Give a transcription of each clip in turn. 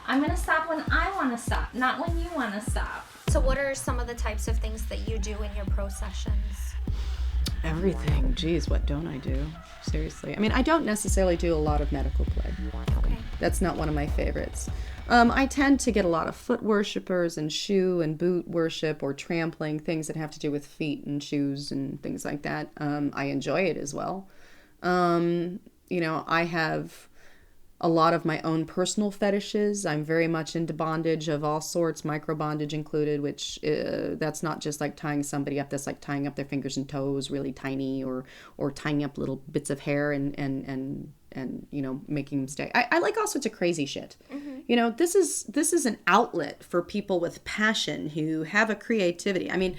I'm going to stop when I want to stop, not when you want to stop. So what are some of the types of things that you do in your pro sessions? Everything. Geez, what don't I do? Seriously. I mean, I don't necessarily do a lot of medical play. Okay. That's not one of my favorites. I tend to get a lot of foot worshipers and shoe and boot worship or trampling, things that have to do with feet and shoes and things like that. I enjoy it as well. I have a lot of my own personal fetishes. I'm very much into bondage of all sorts, micro bondage included, which that's not just like tying somebody up. That's like tying up their fingers and toes really tiny, or tying up little bits of hair and making them stay. I like all sorts of crazy shit. Mm-hmm. This is an outlet for people with passion who have a creativity. I mean,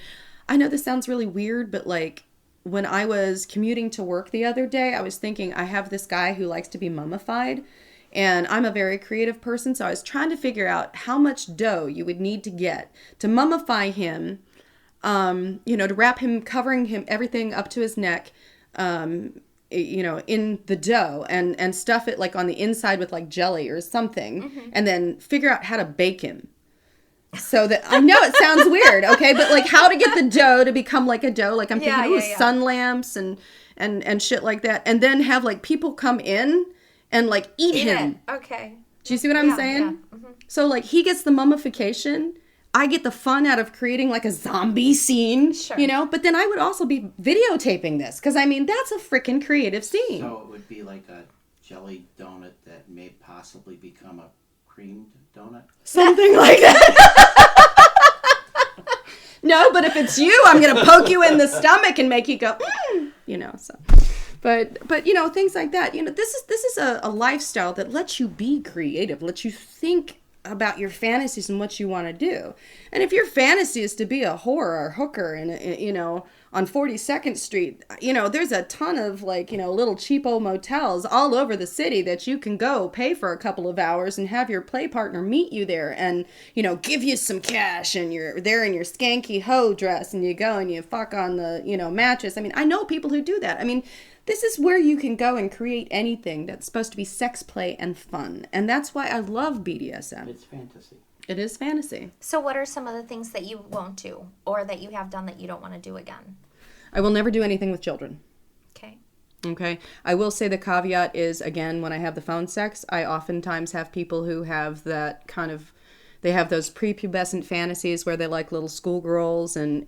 I know this sounds really weird, but like when I was commuting to work the other day, I was thinking I have this guy who likes to be mummified. And I'm a very creative person, so I was trying to figure out how much dough you would need to get to mummify him, to wrap him, covering him, everything up to his neck, in the dough and stuff it like on the inside with like jelly or something, mm-hmm. and then figure out how to bake him. So that, I know it sounds weird, okay, but like how to get the dough to become like a dough, like I'm thinking, sun lamps and shit like that, and then have like people come in and like eat him. Okay. Do you see what I'm saying? Yeah. Mm-hmm. So like he gets the mummification. I get the fun out of creating like a zombie scene, sure. But then I would also be videotaping this because I mean, that's a freaking creative scene. So it would be like a jelly donut that may possibly become a creamed donut? Something like that. No, but if it's you, I'm going to poke you in the stomach and make you go, so. But things like that. This is a lifestyle that lets you be creative, lets you think about your fantasies and what you want to do. And if your fantasy is to be a whore or a hooker on 42nd Street, there's a ton of little cheapo motels all over the city that you can go pay for a couple of hours and have your play partner meet you there and, give you some cash and you're there in your skanky hoe dress and you go and you fuck on the, mattress. I mean, I know people who do that. I mean, this is where you can go and create anything that's supposed to be sex play and fun. And that's why I love BDSM. It's fantasy. It is fantasy. So what are some of the things that you won't do or that you have done that you don't want to do again? I will never do anything with children. Okay. I will say the caveat is, again, when I have the phone sex, I oftentimes have people who have that kind of, they have those prepubescent fantasies where they like little schoolgirls and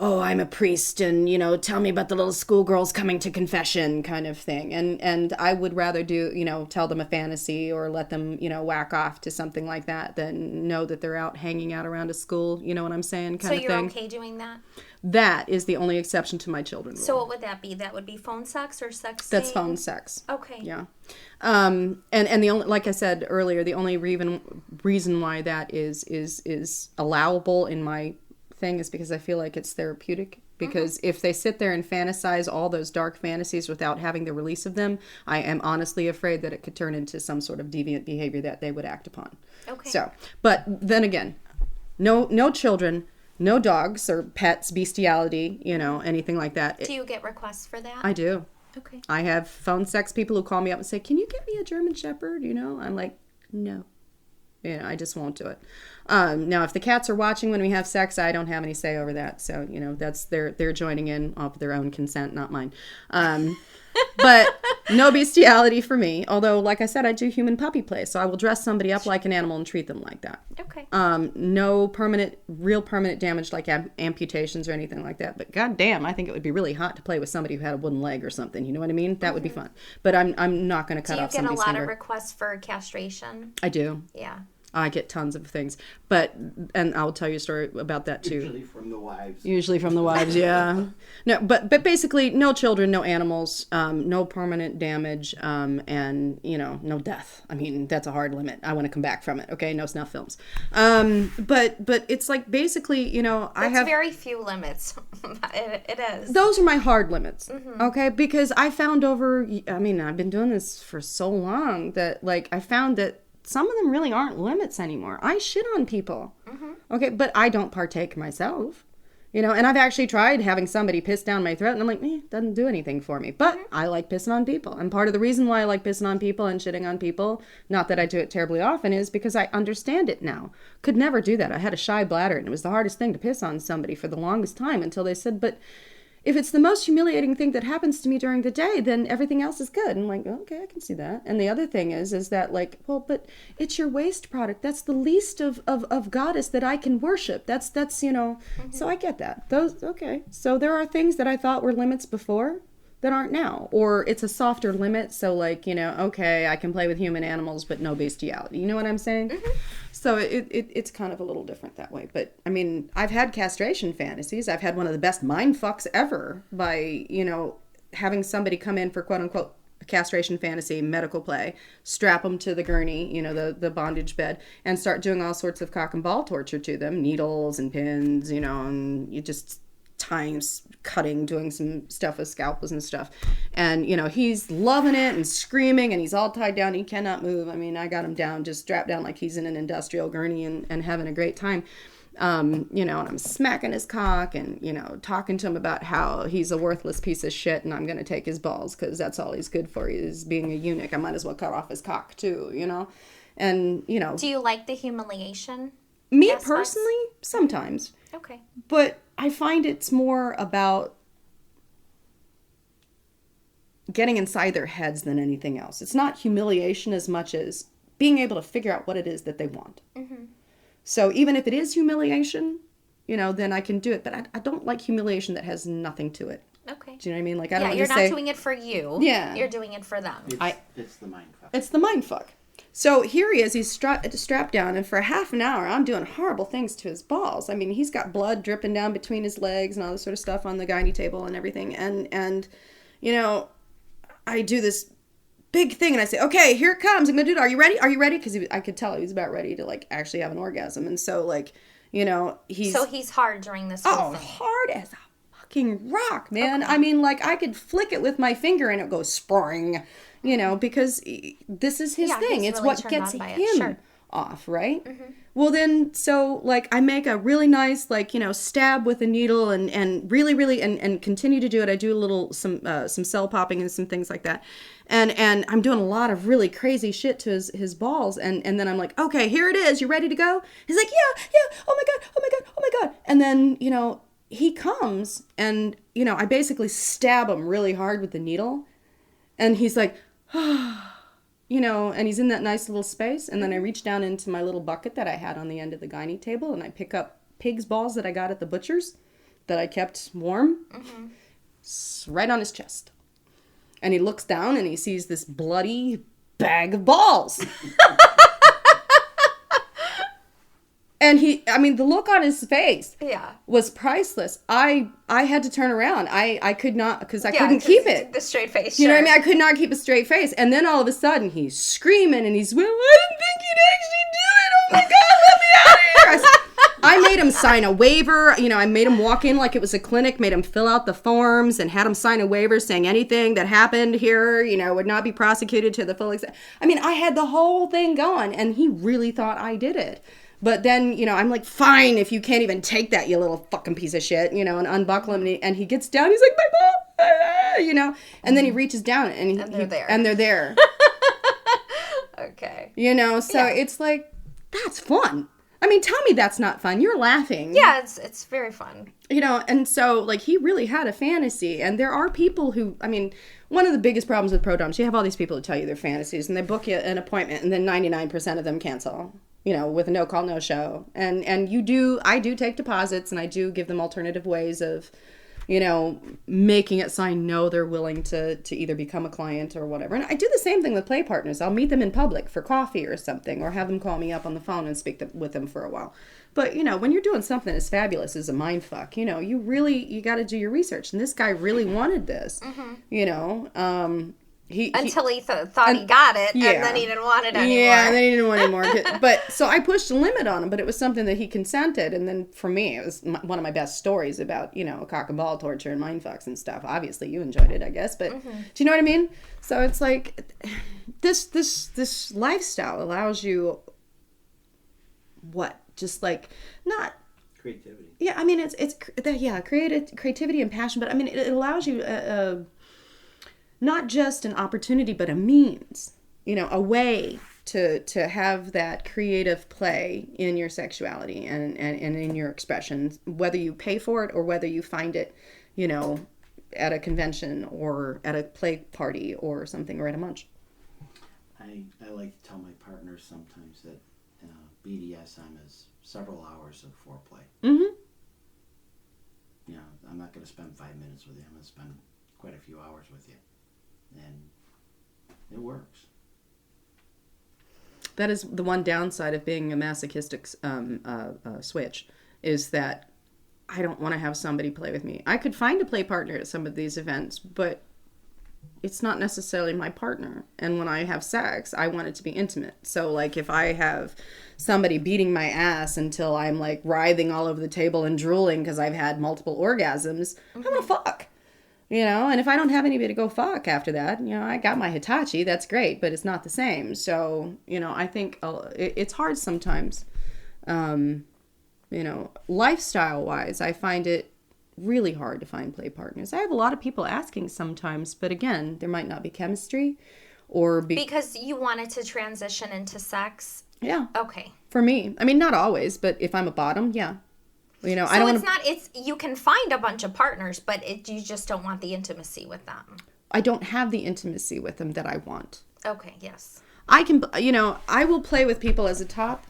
oh, I'm a priest and, tell me about the little schoolgirls coming to confession kind of thing. And I would rather do, tell them a fantasy or let them, whack off to something like that than know that they're out hanging out around a school, you know what I'm saying, kind of thing. So you're okay doing that? That is the only exception to my children rule. So what would that be? That would be phone sex or sexting? That's phone sex. Okay. Yeah. And the only, like I said earlier, the only reason why that is allowable in my thing is because I feel like it's therapeutic. Because if they sit there and fantasize all those dark fantasies without having the release of them, I am honestly afraid that it could turn into some sort of deviant behavior that they would act upon. Okay. So, but then again, no children, no dogs or pets, bestiality, anything like that. Do you get requests for that? I do. Okay. I have phone sex people who call me up and say, "Can you get me a German Shepherd?" I'm like, no. I just won't do it. Now, if the cats are watching when we have sex, I don't have any say over that. So, that's they're joining in of their own consent, not mine. But no bestiality for me. Although, like I said, I do human puppy play. So I will dress somebody up like an animal and treat them like that. Okay. No real permanent damage like amputations or anything like that. But goddamn, I think it would be really hot to play with somebody who had a wooden leg or something. You know what I mean? That would be fun. But I'm not going to cut off somebody's finger. Do you get a lot of requests for castration? I do. Yeah. I get tons of things, and I'll tell you a story about that too. Usually from the wives. Yeah. No, but basically, no children, no animals, no permanent damage, and no death. I mean, that's a hard limit. I want to come back from it. Okay, no snuff films. But it's like basically, I have very few limits. It is. Those are my hard limits. Mm-hmm. Okay, because I found I've been doing this for so long that I found that some of them really aren't limits anymore. I shit on people. Mm-hmm. Okay, but I don't partake myself. You know, and I've actually tried having somebody piss down my throat, and I'm like, doesn't do anything for me. But I like pissing on people. And part of the reason why I like pissing on people and shitting on people, not that I do it terribly often, is because I understand it now. Could never do that. I had a shy bladder, and it was the hardest thing to piss on somebody for the longest time until they said, but if it's the most humiliating thing that happens to me during the day, then everything else is good. And I'm like, okay, I can see that. And the other thing is that like, well, but it's your waste product. That's the least of goddess that I can worship. That's, you know, so I get that. Okay. So there are things that I thought were limits before that aren't now. Or it's a softer limit. So like, you know, okay, I can play with human animals, but no bestiality. You know what I'm saying? Mm-hmm. So it's kind of a little different that way. But, I mean, I've had castration fantasies. I've had one of the best mind fucks ever by, you know, having somebody come in for quote-unquote a castration fantasy, medical play, strap them to the gurney, you know, the bondage bed, and start doing all sorts of cock and ball torture to them, needles and pins, you know, and you just times cutting, doing some stuff with scalpels and stuff. And, you know, he's loving it and screaming, and he's all tied down. He cannot move. I mean, I got him down, just strapped down like he's in an industrial gurney and having a great time. You know, and I'm smacking his cock and, you know, talking to him about how he's a worthless piece of shit and I'm going to take his balls because that's all he's good for, is being a eunuch. I might as well cut off his cock too, you know? And, you know. Do you like the humiliation? Me personally, sometimes. Okay. But I find it's more about getting inside their heads than anything else. It's not humiliation as much as being able to figure out what it is that they want. Mm-hmm. So even if it is humiliation, you know, then I can do it. But I don't like humiliation that has nothing to it. Okay. Do you know what I mean? Like, I don't you're just not say, doing it for you. Yeah. You're doing it for them. It's the mindfuck. It's the mindfuck. So here he is, he's strapped down, and for half an hour, I'm doing horrible things to his balls. I mean, he's got blood dripping down between his legs and all this sort of stuff on the gynae table and everything. And you know, I do this big thing, and I say, okay, here it comes. I'm going to do it. Are you ready? Are you ready? Because I could tell he was about ready to, like, actually have an orgasm. And so, like, you know, he's hard during this whole thing. Hard as a fucking rock, man. Okay. I mean, like, I could flick it with my finger and it goes spring. You know, because this is his thing. It's really what gets him off, right? Mm-hmm. Well, then, so, like, I make a really nice, like, you know, stab with a needle and really, really, and continue to do it. I do a little, some cell popping and some things like that. And I'm doing a lot of really crazy shit to his balls. And then I'm like, okay, here it is. You ready to go? He's like, yeah. Oh, my God. Oh, my God. Oh, my God. And then, you know, he comes and, you know, I basically stab him really hard with the needle. And he's like, you know, and he's in that nice little space. And then I reach down into my little bucket that I had on the end of the gynae table, and I pick up pig's balls that I got at the butcher's that I kept warm, right on his chest. And he looks down and he sees this bloody bag of balls. And the look on his face was priceless. I had to turn around. I could not, because I couldn't keep it. The straight face. You know what I mean? I could not keep a straight face. And then all of a sudden he's screaming and he's, well, I didn't think you'd actually do it. Oh my God, let me out of here. I made him sign a waiver. You know, I made him walk in like it was a clinic, made him fill out the forms and had him sign a waiver saying anything that happened here, you know, would not be prosecuted to the full extent. I mean, I had the whole thing going and he really thought I did it. But then, you know, I'm like, fine, if you can't even take that, you little fucking piece of shit, you know, and unbuckle him. And he gets down. He's like, my ball, you know. And then he reaches down and they're there. Okay. You know, so it's like, that's fun. I mean, tell me that's not fun. You're laughing. Yeah, it's very fun. You know, and so, like, he really had a fantasy. And there are people who, I mean, one of the biggest problems with pro-doms, you have all these people who tell you their fantasies, and they book you an appointment, and then 99% of them cancel. You know, with a no call, no show. And I do take deposits, and I do give them alternative ways of, you know, making it so I know they're willing to either become a client or whatever. And I do the same thing with play partners. I'll meet them in public for coffee or something, or have them call me up on the phone and speak with them for a while. But, you know, when you're doing something as fabulous as a mindfuck, you know, you got to do your research. And this guy really wanted this, you know, Until he thought he got it, and then he didn't want it anymore. Yeah, and then he didn't want it anymore. But so I pushed a limit on him, but it was something that he consented. And then for me, it was one of my best stories about, you know, cock and ball torture and mindfucks and stuff. Obviously, you enjoyed it, I guess. But do you know what I mean? So it's like this lifestyle allows you just like not creativity. Yeah, I mean, creativity and passion, but I mean, it allows you not just an opportunity, but a means, a way to have that creative play in your sexuality and in your expression, whether you pay for it or whether you find it, at a convention or at a play party or something, or at a munch. I like to tell my partners sometimes that BDSM is several hours of foreplay. Mm-hmm. I'm not going to spend 5 minutes with you. I'm going to spend quite a few hours with you. And it works. That is the one downside of being a masochistic switch, is that I don't want to have somebody play with me. I could find a play partner at some of these events, but it's not necessarily my partner. And when I have sex, I want it to be intimate. So like if I have somebody beating my ass until I'm like writhing all over the table and drooling because I've had multiple orgasms, I'm gonna fuck. And if I don't have anybody to go fuck after that, I got my Hitachi, that's great, but it's not the same. So, I think it's hard sometimes. Lifestyle wise, I find it really hard to find play partners. I have a lot of people asking sometimes, but again, there might not be chemistry or because you wanted to transition into sex. Yeah. Okay. For me, I mean, not always, but if I'm a bottom, yeah. So I don't you can find a bunch of partners, but you just don't want the intimacy with them. I don't have the intimacy with them that I want. Okay, yes. I can, I will play with people as a top,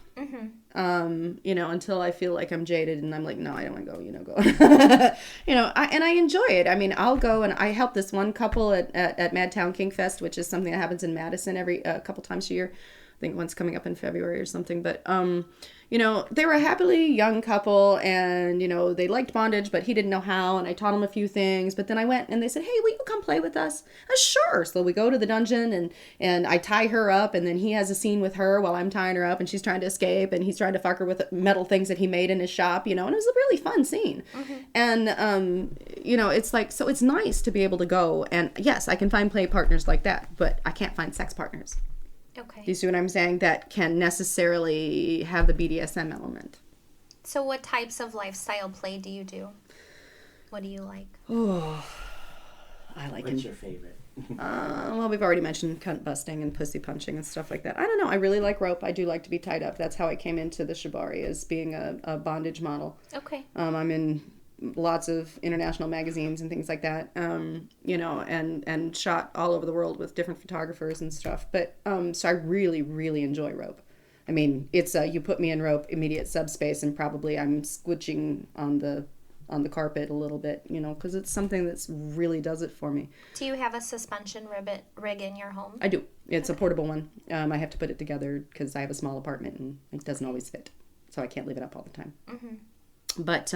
until I feel like I'm jaded and I'm like, no, I don't want to go, go. And I enjoy it. I mean, I'll go and I help this one couple at Madtown Kink Fest, which is something that happens in Madison every couple times a year. I think one's coming up in February or something, but, they were a happily young couple and, they liked bondage, but he didn't know how. And I taught him a few things, but then I went and they said, hey, will you come play with us? Sure. So we go to the dungeon and I tie her up and then he has a scene with her while I'm tying her up and she's trying to escape and he's trying to fuck her with metal things that he made in his shop, and it was a really fun scene. Mm-hmm. And, it's like, so it's nice to be able to go and yes, I can find play partners like that, but I can't find sex partners. Okay. Do you see what I'm saying? That can necessarily have the BDSM element. So what types of lifestyle play do you do? What do you like? Oh, I like What's your favorite? Well, we've already mentioned cunt busting and pussy punching and stuff like that. I don't know. I really like rope. I do like to be tied up. That's how I came into the shibari, as being a bondage model. Okay. I'm in lots of international magazines and things like that, and shot all over the world with different photographers and stuff. But so I really, really enjoy rope. I mean, it's you put me in rope, immediate subspace, and probably I'm squishing on the carpet a little bit, because it's something that's really does it for me. Do you have a suspension rig in your home? I do. It's a portable one. I have to put it together because I have a small apartment and it doesn't always fit, so I can't leave it up all the time. Mm-hmm. But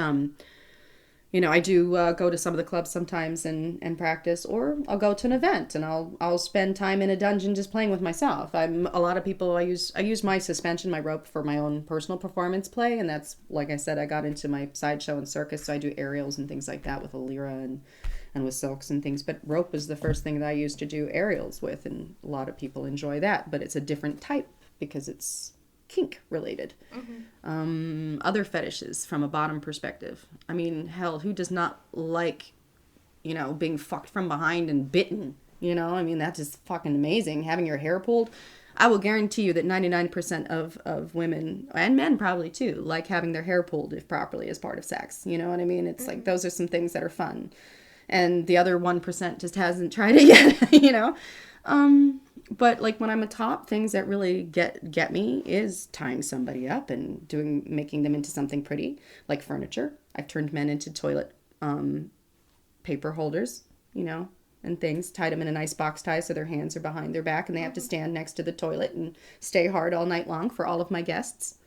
I do go to some of the clubs sometimes and practice, or I'll go to an event and I'll spend time in a dungeon just playing with myself. A lot of people, I use my suspension, my rope, for my own personal performance play, and that's, like I said, I got into my sideshow and circus, so I do aerials and things like that with a lyra and with silks and things. But rope is the first thing that I used to do aerials with, and a lot of people enjoy that, but it's a different type because it's kink related. Mm-hmm. Other fetishes from a bottom perspective. I mean, hell, who does not like, being fucked from behind and bitten? I mean, that's just fucking amazing. Having your hair pulled. I will guarantee you that 99% of women, and men probably too, like having their hair pulled if properly as part of sex. You know what I mean? It's like, those are some things that are fun. And the other 1% just hasn't tried it yet, But like when I'm a top, things that really get me is tying somebody up and making them into something pretty, like furniture. I've turned men into toilet paper holders, and things, tied them in a nice box tie so their hands are behind their back and they have to stand next to the toilet and stay hard all night long for all of my guests.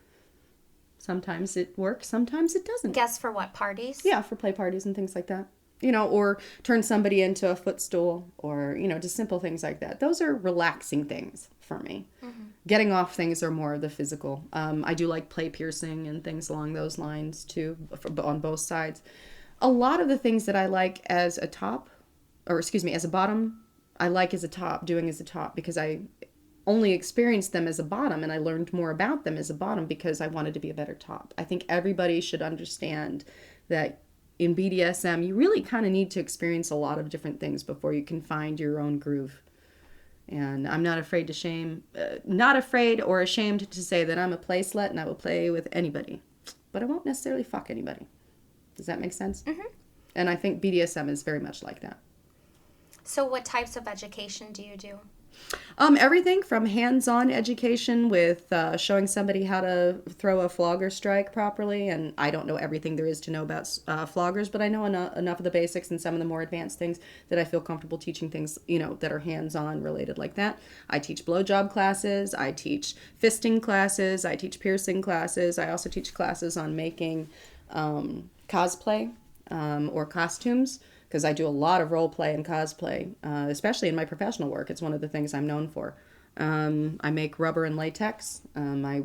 Sometimes it works, sometimes it doesn't. Guests for what, parties? Yeah, for play parties and things like that. Or turn somebody into a footstool, or, just simple things like that. Those are relaxing things for me. Mm-hmm. Getting off things are more of the physical. I do like play piercing and things along those lines too, on both sides. A lot of the things that I like as a top, as a bottom, I like as a top, doing as a top, because only experienced them as a bottom, and I learned more about them as a bottom because I wanted to be a better top. I think everybody should understand that in BDSM, you really kind of need to experience a lot of different things before you can find your own groove. And I'm not afraid to not afraid or ashamed to say that I'm a play slut and I will play with anybody. But I won't necessarily fuck anybody. Does that make sense? Mm-hmm. And I think BDSM is very much like that. So what types of education do you do? Everything from hands-on education with showing somebody how to throw a flogger strike properly, and I don't know everything there is to know about floggers, but I know enough of the basics and some of the more advanced things that I feel comfortable teaching things, that are hands-on related like that. I teach blowjob classes, I teach fisting classes, I teach piercing classes, I also teach classes on making cosplay or costumes, because I do a lot of role play and cosplay, especially in my professional work. It's one of the things I'm known for. I make rubber and latex. I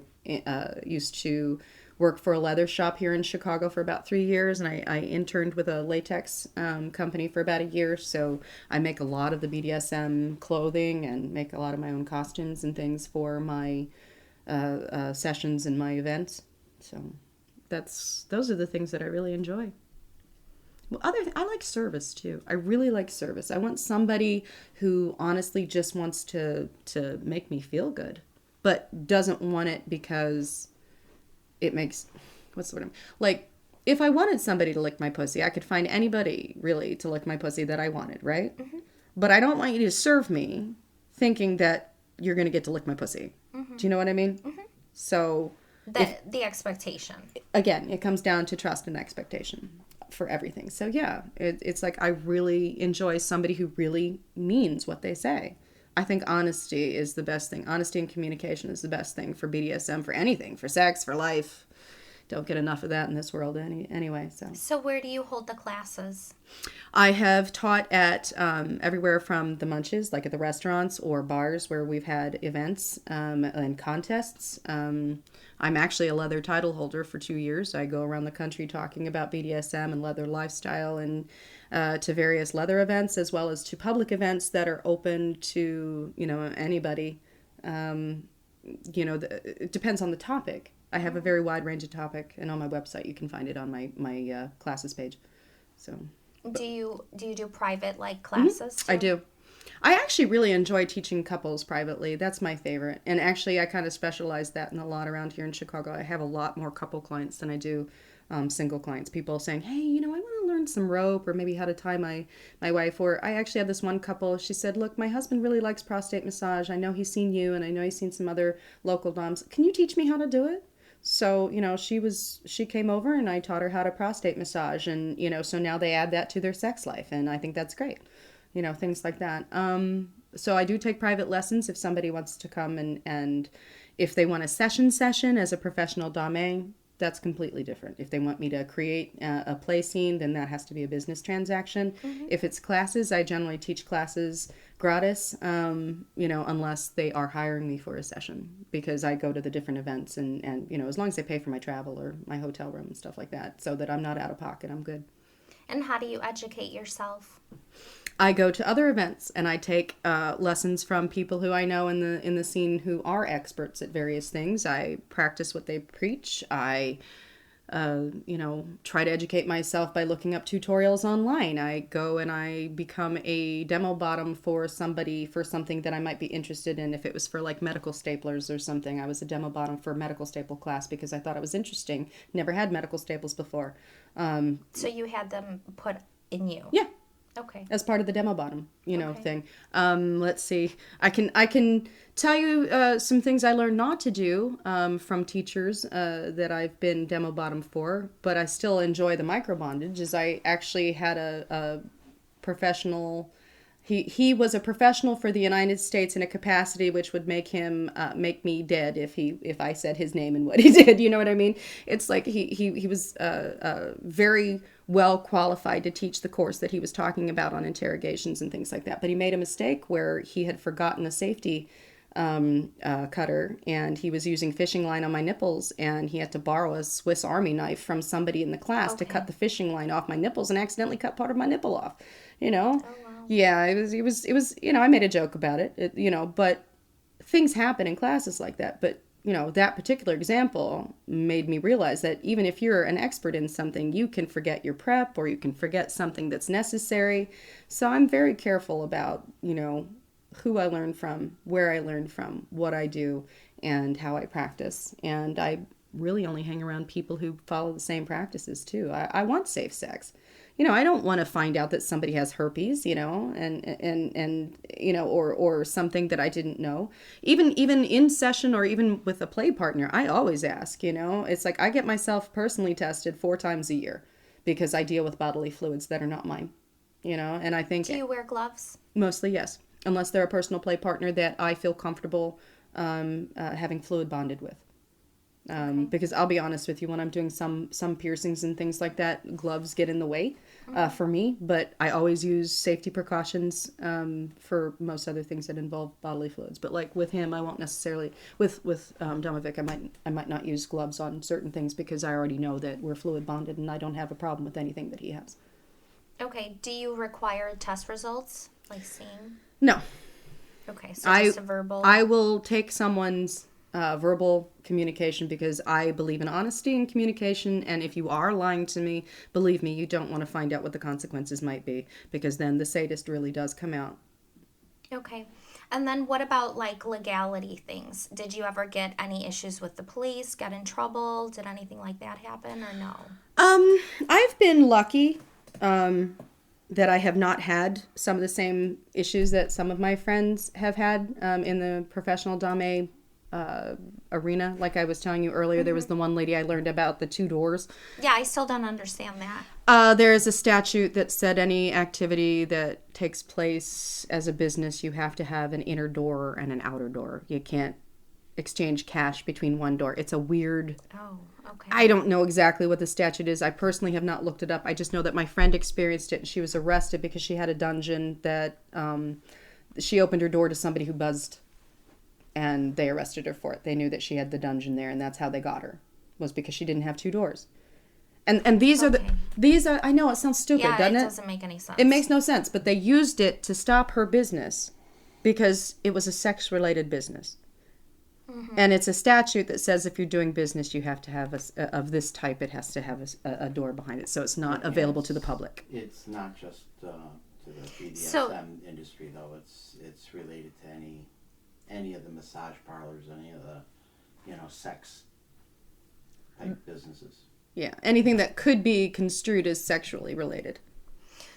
used to work for a leather shop here in Chicago for about 3 years, and I interned with a latex company for about a year. So I make a lot of the BDSM clothing and make a lot of my own costumes and things for my sessions and my events. So those are the things that I really enjoy. Well, I like service too. I really like service. I want somebody who honestly just wants to make me feel good, but doesn't want it because it makes, what's the word? Like, if I wanted somebody to lick my pussy, I could find anybody really to lick my pussy that I wanted, right? Mm-hmm. But I don't want you to serve me thinking that you're going to get to lick my pussy. Mm-hmm. Do you know what I mean? Mm-hmm. So the expectation. Again, it comes down to trust and expectation for everything. So yeah, it's like I really enjoy somebody who really means what they say. I think honesty is the best thing. Honesty and communication is the best thing for BDSM, for anything, for sex, for life. Don't get enough of that in this world anyway. So where do you hold the classes? I have taught at everywhere from the Munches, like at the restaurants or bars where we've had events and contests. I'm actually a leather title holder for 2 years. I go around the country talking about BDSM and leather lifestyle and to various leather events, as well as to public events that are open to, anybody. It depends on the topic. I have a very wide range of topic, and on my website you can find it on my classes page. So, do you do private classes? Mm-hmm. I do. I actually really enjoy teaching couples privately. That's my favorite. And actually, I kind of specialize that in a lot around here in Chicago. I have a lot more couple clients than I do single clients. People saying, hey, I want to learn some rope or maybe how to tie my wife. Or I actually had this one couple. She said, look, my husband really likes prostate massage. I know he's seen you and I know he's seen some other local doms. Can you teach me how to do it? So, she came over and I taught her how to prostate massage. And, so now they add that to their sex life. And I think that's great. Things like that. So I do take private lessons if somebody wants to come and if they want a session as a professional dame, that's completely different. If they want me to create a play scene, then that has to be a business transaction. Mm-hmm. If it's classes, I generally teach classes gratis, unless they are hiring me for a session, because I go to the different events and as long as they pay for my travel or my hotel room and stuff like that, so that I'm not out of pocket, I'm good. And how do you educate yourself? I go to other events and I take lessons from people who I know in the scene who are experts at various things. I practice what they preach. I, try to educate myself by looking up tutorials online. I go and I become a demo bottom for somebody for something that I might be interested in. If it was for medical staplers or something, I was a demo bottom for a medical staple class because I thought it was interesting. Never had medical staples before. So you had them put in you? Yeah. Okay. As part of the demo bottom, thing. Let's see. I can tell you some things I learned not to do from teachers that I've been demo bottom for, but I still enjoy the micro bondage. Is I actually had a professional. He was a professional for the United States in a capacity which would make him make me dead if I said his name and what he did. You know what I mean? It's like he was very well qualified to teach the course that he was talking about on interrogations and things like that. But he made a mistake where he had forgotten a safety cutter, and he was using fishing line on my nipples, and he had to borrow a Swiss Army knife from somebody in the class to cut the fishing line off my nipples, and accidentally cut part of my nipple off. Oh, wow. Yeah, it was. I made a joke about it, but things happen in classes like that, but that particular example made me realize that even if you're an expert in something, you can forget your prep or you can forget something that's necessary. So I'm very careful about, who I learn from, where I learn from, what I do, and how I practice. And I really only hang around people who follow the same practices too. I want safe sex. I don't want to find out that somebody has herpes, and or something that I didn't know. Even in session or even with a play partner, I always ask, It's like I get myself personally tested 4 times a year because I deal with bodily fluids that are not mine, and I think... Do you wear gloves? Mostly, yes. Unless they're a personal play partner that I feel comfortable having fluid bonded with. Because I'll be honest with you, when I'm doing some piercings and things like that, gloves get in the way for me, but I always use safety precautions for most other things that involve bodily fluids. But like with him, I won't necessarily, with Domovic, I might not use gloves on certain things because I already know that we're fluid bonded and I don't have a problem with anything that he has. Okay. Do you require test results, like seeing? No. Okay, so just a verbal. I will take someone's verbal communication because I believe in honesty and communication, and if you are lying to me, believe me, you don't want to find out what the consequences might be, because then the sadist really does come out. Okay. And then what about like legality things? Did you ever get any issues with the police, get in trouble? Did anything like that happen or no? I've been lucky that I have not had some of the same issues that some of my friends have had in the professional dame arena. Like I was telling you earlier, there was the one lady I learned about the 2 doors. Yeah, I still don't understand that. There is a statute that said any activity that takes place as a business, you have to have an inner door and an outer door. You can't exchange cash between one door. It's a weird... Oh, okay. I don't know exactly what the statute is. I personally have not looked it up. I just know that my friend experienced it and she was arrested because she had a dungeon that she opened her door to somebody who buzzed, and they arrested her for it. They knew that she had the dungeon there, and that's how they got her, was because she didn't have 2 doors. And these are I know it sounds stupid, doesn't it? Yeah, it doesn't make any sense. It makes no sense, but they used it to stop her business because it was a sex-related business. Mm-hmm. And it's a statute that says if you're doing business, you have to have of this type, it has to have a door behind it, so it's not available to the public. It's not just to the BDSM industry, though. It's related to any of the massage parlors, any of the, sex type businesses. Yeah, anything that could be construed as sexually related.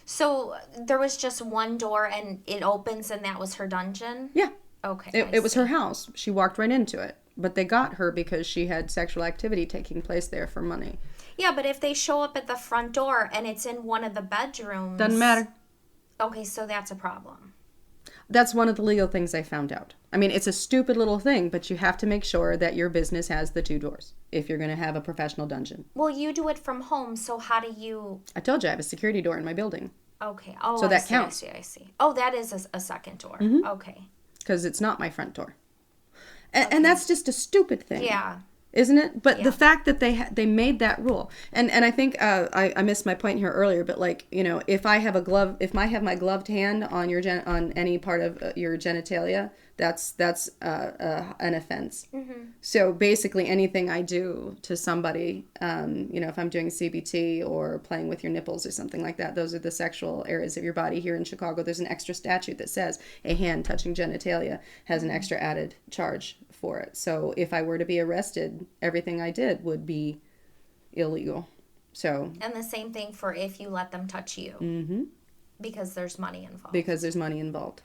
So there was just one door and it opens and that was her dungeon? Yeah. Okay. It was her house. She walked right into it. But they got her because she had sexual activity taking place there for money. Yeah, but if they show up at the front door and it's in one of the bedrooms... Doesn't matter. Okay, so that's a problem. That's one of the legal things I found out. I mean, it's a stupid little thing, but you have to make sure that your business has the 2 doors if you're going to have a professional dungeon. Well, you do it from home, so how do you... I told you I have a security door in my building. Okay. Oh, so that counts. I see. Oh, that is a second door. Mm-hmm. Okay. Because it's not my front door. And that's just a stupid thing. Yeah. Isn't it? But the fact that they made that rule, and I think I missed my point here earlier, but like, if I have my gloved hand on on any part of your genitalia, that's an offense. Mm-hmm. So basically anything I do to somebody, if I'm doing CBT or playing with your nipples or something like that, those are the sexual areas of your body. Here in Chicago, there's an extra statute that says a hand touching genitalia has an extra added charge for it. So if I were to be arrested, everything I did would be illegal. So. And the same thing for if you let them touch you. Mm-hmm. Because there's money involved. Because there's money involved.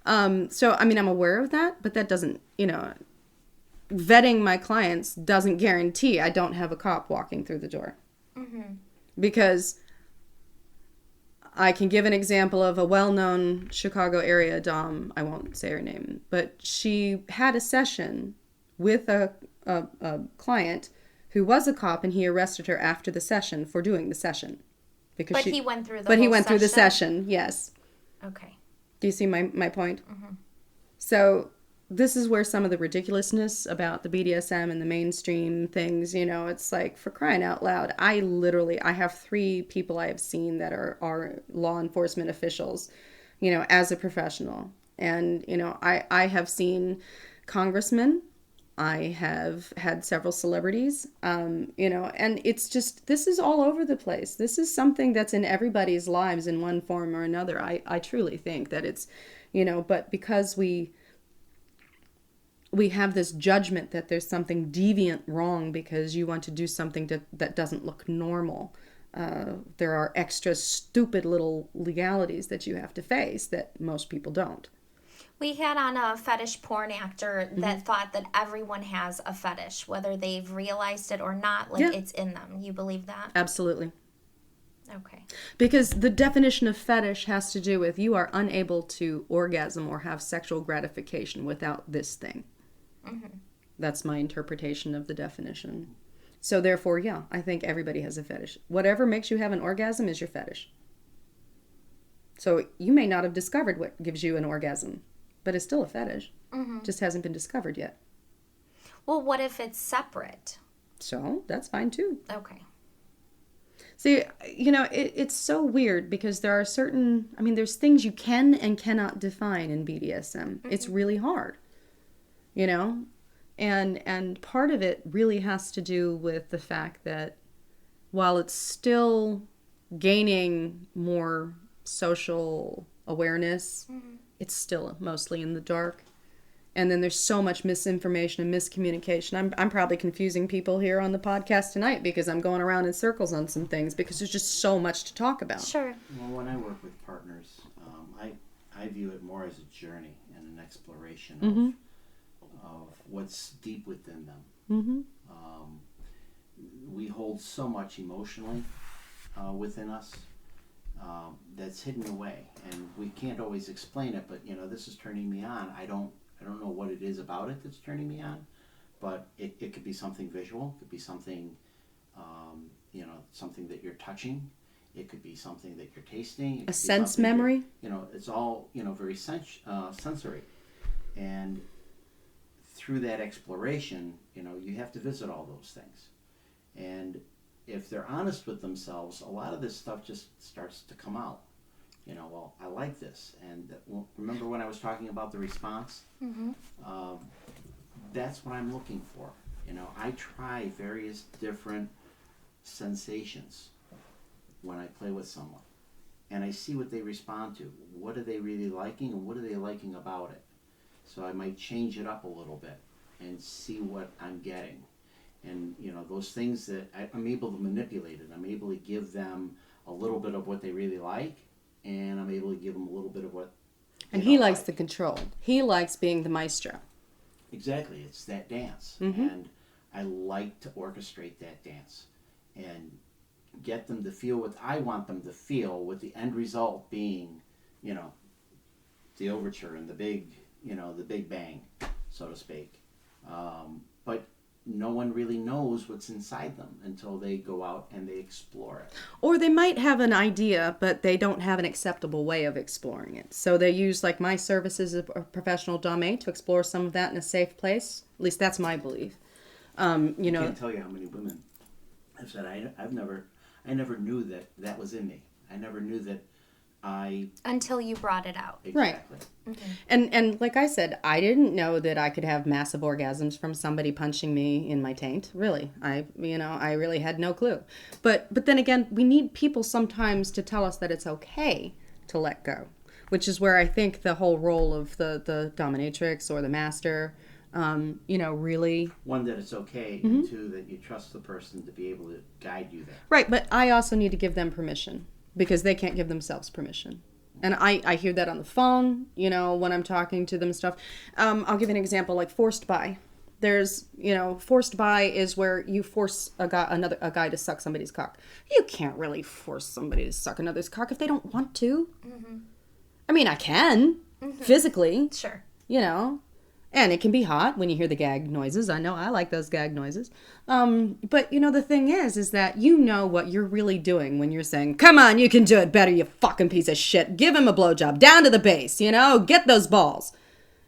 So, I mean, I'm aware of that, but that doesn't, vetting my clients doesn't guarantee I don't have a cop walking through the door. Mm-hmm. Because I can give an example of a well-known Chicago area dom. I won't say her name, but she had a session with a client who was a cop, and he arrested her after the session for doing the session. Because he went through the But he went through the session, yes. Okay. Do you see my point? Mm-hmm. So this is where some of the ridiculousness about the BDSM and the mainstream things, it's like, for crying out loud, I have 3 people I have seen that are law enforcement officials, as a professional. And, I have seen congressmen. I have had several celebrities, you know, and it's just, this is all over the place. This is something that's in everybody's lives in one form or another. I truly think that it's, you know, but because we have this judgment that there's something deviant wrong because you want to do something that doesn't look normal. There are extra stupid little legalities that you have to face that most people don't. We had on a fetish porn actor that thought that everyone has a fetish, whether they've realized it or not, like it's in them. You believe that? Absolutely. Okay. Because the definition of fetish has to do with you are unable to orgasm or have sexual gratification without this thing. Mm-hmm. That's my interpretation of the definition. So therefore, yeah, I think everybody has a fetish. Whatever makes you have an orgasm is your fetish. So you may not have discovered what gives you an orgasm, but it's still a fetish. Mm-hmm. Just hasn't been discovered yet. Well, what if it's separate? So that's fine too. Okay. See, you know, it's so weird because there are certain, I mean, there's things you can and cannot define in BDSM. Mm-hmm. It's really hard, you know? And part of it really has to do with the fact that while it's still gaining more social awareness, it's still mostly in the dark. And then there's so much misinformation and miscommunication. I'm probably confusing people here on the podcast tonight because I'm going around in circles on some things because there's just so much to talk about. Sure. Well, when I work with partners, I view it more as a journey and an exploration of what's deep within them. Mm-hmm. We hold so much emotionally within us that's hidden away, and we can't always explain it. But you know, this is turning me on. I don't know what it is about it that's turning me on, but it could be something visual. It could be something, you know, something that you're touching. It could be something that you're tasting. A sense memory. You know, it's all, you know, very sensory. And through that exploration, you know, you have to visit all those things. And if they're honest with themselves, a lot of this stuff just starts to come out. You know, well, I like this. And remember when I was talking about the response? Mm-hmm. That's what I'm looking for. You know, I try various different sensations when I play with someone. And I see what they respond to. What are they really liking and what are they liking about it? So I might change it up a little bit and see what I'm getting. And, you know, those things that I'm able to manipulate it. I'm able to give them a little bit of what they really like, and I'm able to give them a little bit of what they And he don't likes like. the control. He likes being the maestro. Exactly. It's that dance. Mm-hmm. And I like to orchestrate that dance and get them to feel what I want them to feel, with the end result being, you know, the overture and the big, you know, the big bang, so to speak. But no one really knows what's inside them until they go out and they explore it. Or they might have an idea, but they don't have an acceptable way of exploring it. So they use, like, my services as a professional domain to explore some of that in a safe place. At least that's my belief. You know, I can't tell you how many women have said, I never knew that was in me. I never knew that Until you brought it out. Exactly. Right. And like I said, I didn't know that I could have massive orgasms from somebody punching me in my taint. Really. I really had no clue. But then again, we need people sometimes to tell us that it's okay to let go, which is where I think the whole role of the dominatrix or the master, you know, really... One, that it's okay, and two, that you trust the person to be able to guide you there. Right, but I also need to give them permission, because they can't give themselves permission. And I hear that on the phone, you know, when I'm talking to them and stuff. I'll give an example, like forced by. There's, you know, forced by is where you force a guy to suck somebody's cock. You can't really force somebody to suck another's cock if they don't want to. Mm-hmm. I mean, I can, physically. Sure. You know. And it can be hot when you hear the gag noises. I know I like those gag noises. But, you know, the thing is that you know what you're really doing when you're saying, come on, you can do it better, you fucking piece of shit. Give him a blowjob. Down to the base, you know? Get those balls.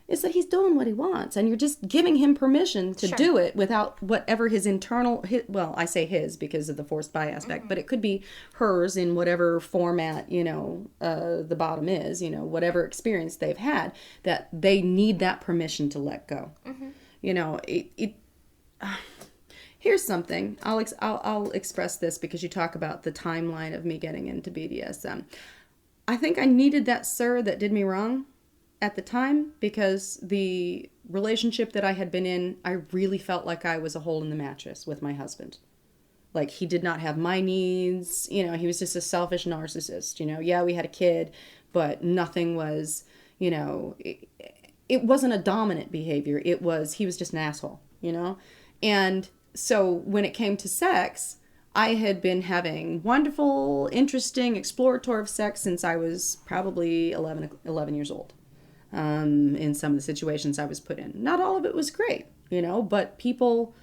is that he's doing what he wants, and you're just giving him permission to Sure. do it without whatever his internal, well, I say his because of the forced by aspect, but it could be hers in whatever format, the bottom is, whatever experience they've had, that they need that permission to let go. Here's something. I'll express this because you talk about the timeline of me getting into BDSM. I think I needed that sir that did me wrong at the time, because the relationship that I had been in, I really felt like I was a hole in the mattress with my husband. Like, he did not have my needs. He was just a selfish narcissist. Yeah, we had a kid, but nothing was, it wasn't a dominant behavior. He was just an asshole, And so when it came to sex, I had been having wonderful, interesting, exploratory sex since I was probably 11 years old. In some of the situations I was put in. Not all of it was great, but people,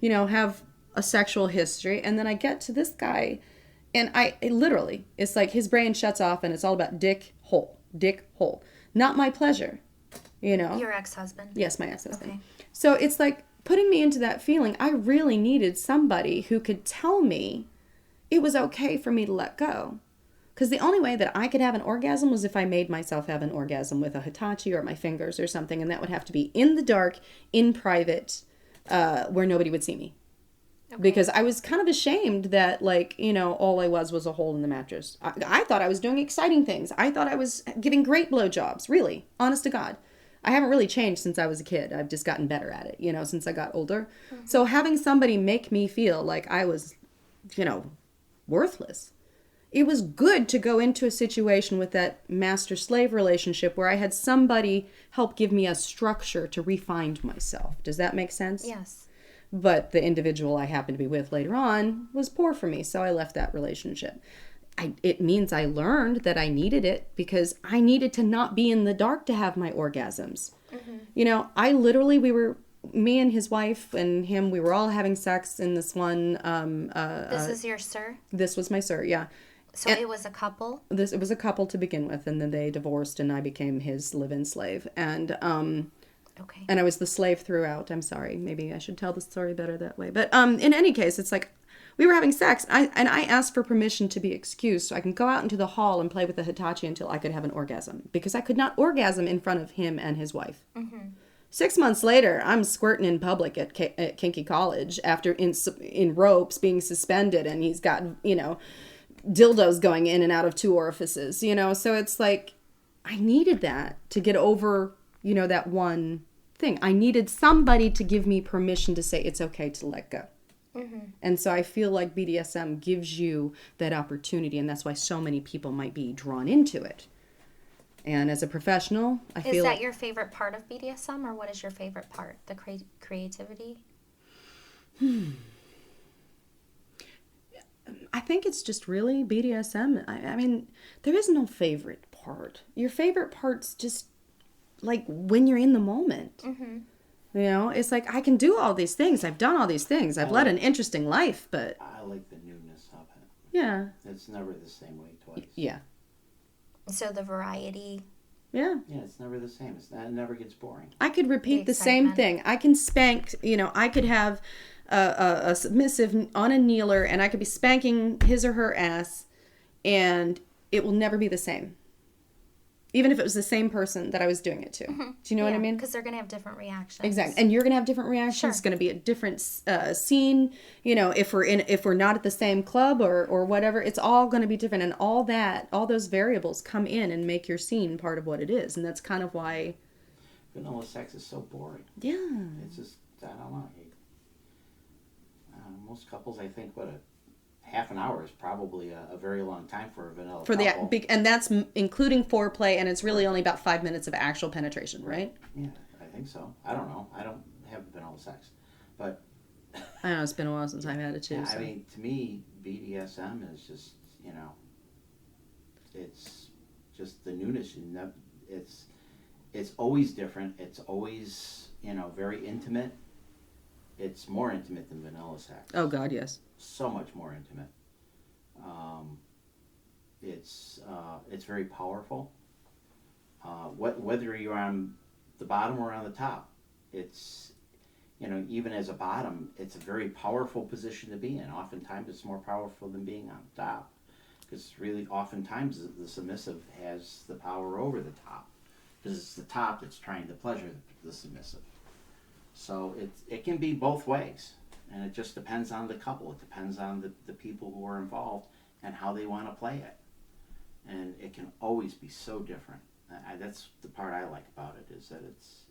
have a sexual history. And then I get to this guy, and literally, it's like his brain shuts off and it's all about dick hole. Not my pleasure, Your ex-husband? Yes, my ex-husband. Okay. So it's like putting me into that feeling. I really needed somebody who could tell me it was okay for me to let go. Because the only way that I could have an orgasm was if I made myself have an orgasm with a Hitachi or my fingers or something. And that would have to be in the dark, in private, where nobody would see me. Okay. Because I was kind of ashamed that, all I was a hole in the mattress. I thought I was doing exciting things. I thought I was giving great blowjobs. Really. Honest to God. I haven't really changed since I was a kid. I've just gotten better at it, since I got older. Mm-hmm. So having somebody make me feel like I was, worthless. It was good to go into a situation with that master-slave relationship where I had somebody help give me a structure to refine myself. Does that make sense? Yes. But the individual I happened to be with later on was poor for me, so I left that relationship. It means I learned that I needed it because I needed to not be in the dark to have my orgasms. Mm-hmm. Me and his wife and him, we were all having sex in this one. This is your sir? This was my sir, yeah. So it was a couple? It was a couple to begin with, and then they divorced, and I became his live-in slave. And okay. And I was the slave throughout. I'm sorry. Maybe I should tell the story better that way. But in any case, it's like we were having sex, and I asked for permission to be excused so I can go out into the hall and play with the Hitachi until I could have an orgasm, because I could not orgasm in front of him and his wife. Mm-hmm. 6 months later, I'm squirting in public at Kinky College after in ropes being suspended, and he's got dildos going in and out of 2 orifices, so it's like I needed that to get over, that one thing. I needed somebody to give me permission to say it's okay to let go. Mm-hmm. And so I feel like BDSM gives you that opportunity, and that's why so many people might be drawn into it. And as a professional, I feel Is that your favorite part of BDSM, or what is your favorite part? The creativity? I think it's just really BDSM. I mean, there is no favorite part. Your favorite part's just like when you're in the moment. Mm-hmm. It's like I can do all these things. I've done all these things. I've led an interesting life, but I like the newness of it. Yeah. It's never the same way twice. Yeah. So the variety. Yeah. Yeah, it's never the same. It never gets boring. I could repeat the same thing. I can spank, I could have a submissive on a kneeler, and I could be spanking his or her ass, and it will never be the same. Even if it was the same person that I was doing it to. Mm-hmm. Do you know what I mean? Because they're going to have different reactions. Exactly. And you're going to have different reactions. Sure. It's going to be a different scene. If we're not at the same club or whatever, it's all going to be different. And all those variables come in and make your scene part of what it is. And that's kind of why vanilla sex is so boring. Yeah. It's just, I don't know. Most couples, I think, half an hour is probably a very long time for a vanilla couple. And that's including foreplay, and it's really only about 5 minutes of actual penetration, right? Yeah, I think so. I don't know. I don't have vanilla sex, but I know it's been a while since I've had it too. Yeah, so. I mean, to me, BDSM is just it's just the newness. It's always different. It's always very intimate. It's more intimate than vanilla sex. Oh God, yes. So much more intimate. It's very powerful. Whether you're on the bottom or on the top. It's, even as a bottom, it's a very powerful position to be in. Oftentimes it's more powerful than being on top, because really oftentimes the submissive has the power over the top, because it's the top that's trying to pleasure the submissive. So it can be both ways, and it just depends on the couple. It depends on the people who are involved and how they want to play it. And it can always be so different. That's the part I like about it, is that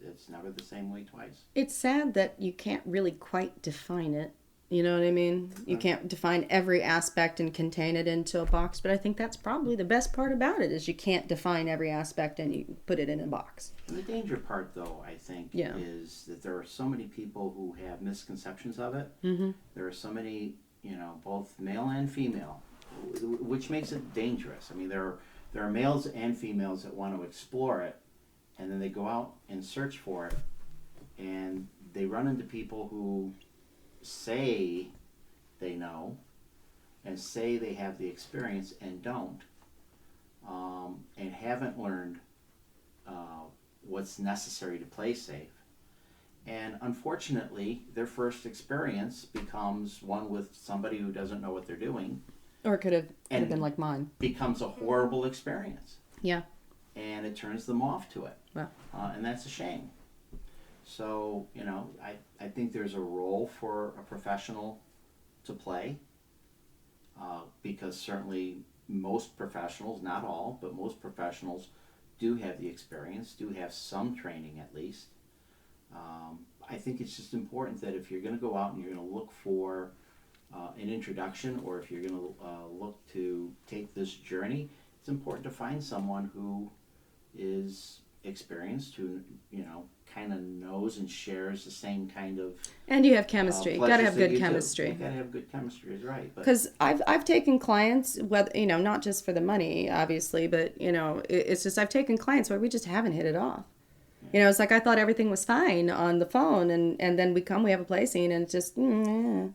it's never the same way twice. It's sad that you can't really quite define it. You know what I mean? You can't define every aspect and contain it into a box, but I think that's probably the best part about it, is you can't define every aspect and you put it in a box. And the danger part, though, I think, is that there are so many people who have misconceptions of it. Mm-hmm. There are so many, both male and female, which makes it dangerous. I mean, there are males and females that want to explore it, and then they go out and search for it, and they run into people who say they know and say they have the experience and don't, and haven't learned what's necessary to play safe. And unfortunately, their first experience becomes one with somebody who doesn't know what they're doing. Or it could have been like mine. Becomes a horrible experience. Yeah. And it turns them off to it. Wow. And that's a shame. So, I think there's a role for a professional to play, because certainly most professionals, not all, but most professionals do have the experience, do have some training at least. I think it's just important that if you're going to go out and you're going to look for an introduction, or if you're going to look to take this journey, it's important to find someone who is experienced, who kind of knows and shares the same kind of and you have chemistry. You gotta have good You chemistry. gotta have good chemistry, is right. Because I've taken clients, whether not just for the money, obviously, but it's just I've taken clients where we just haven't hit it off. It's like I thought everything was fine on the phone, and then we have a play scene, and it's just And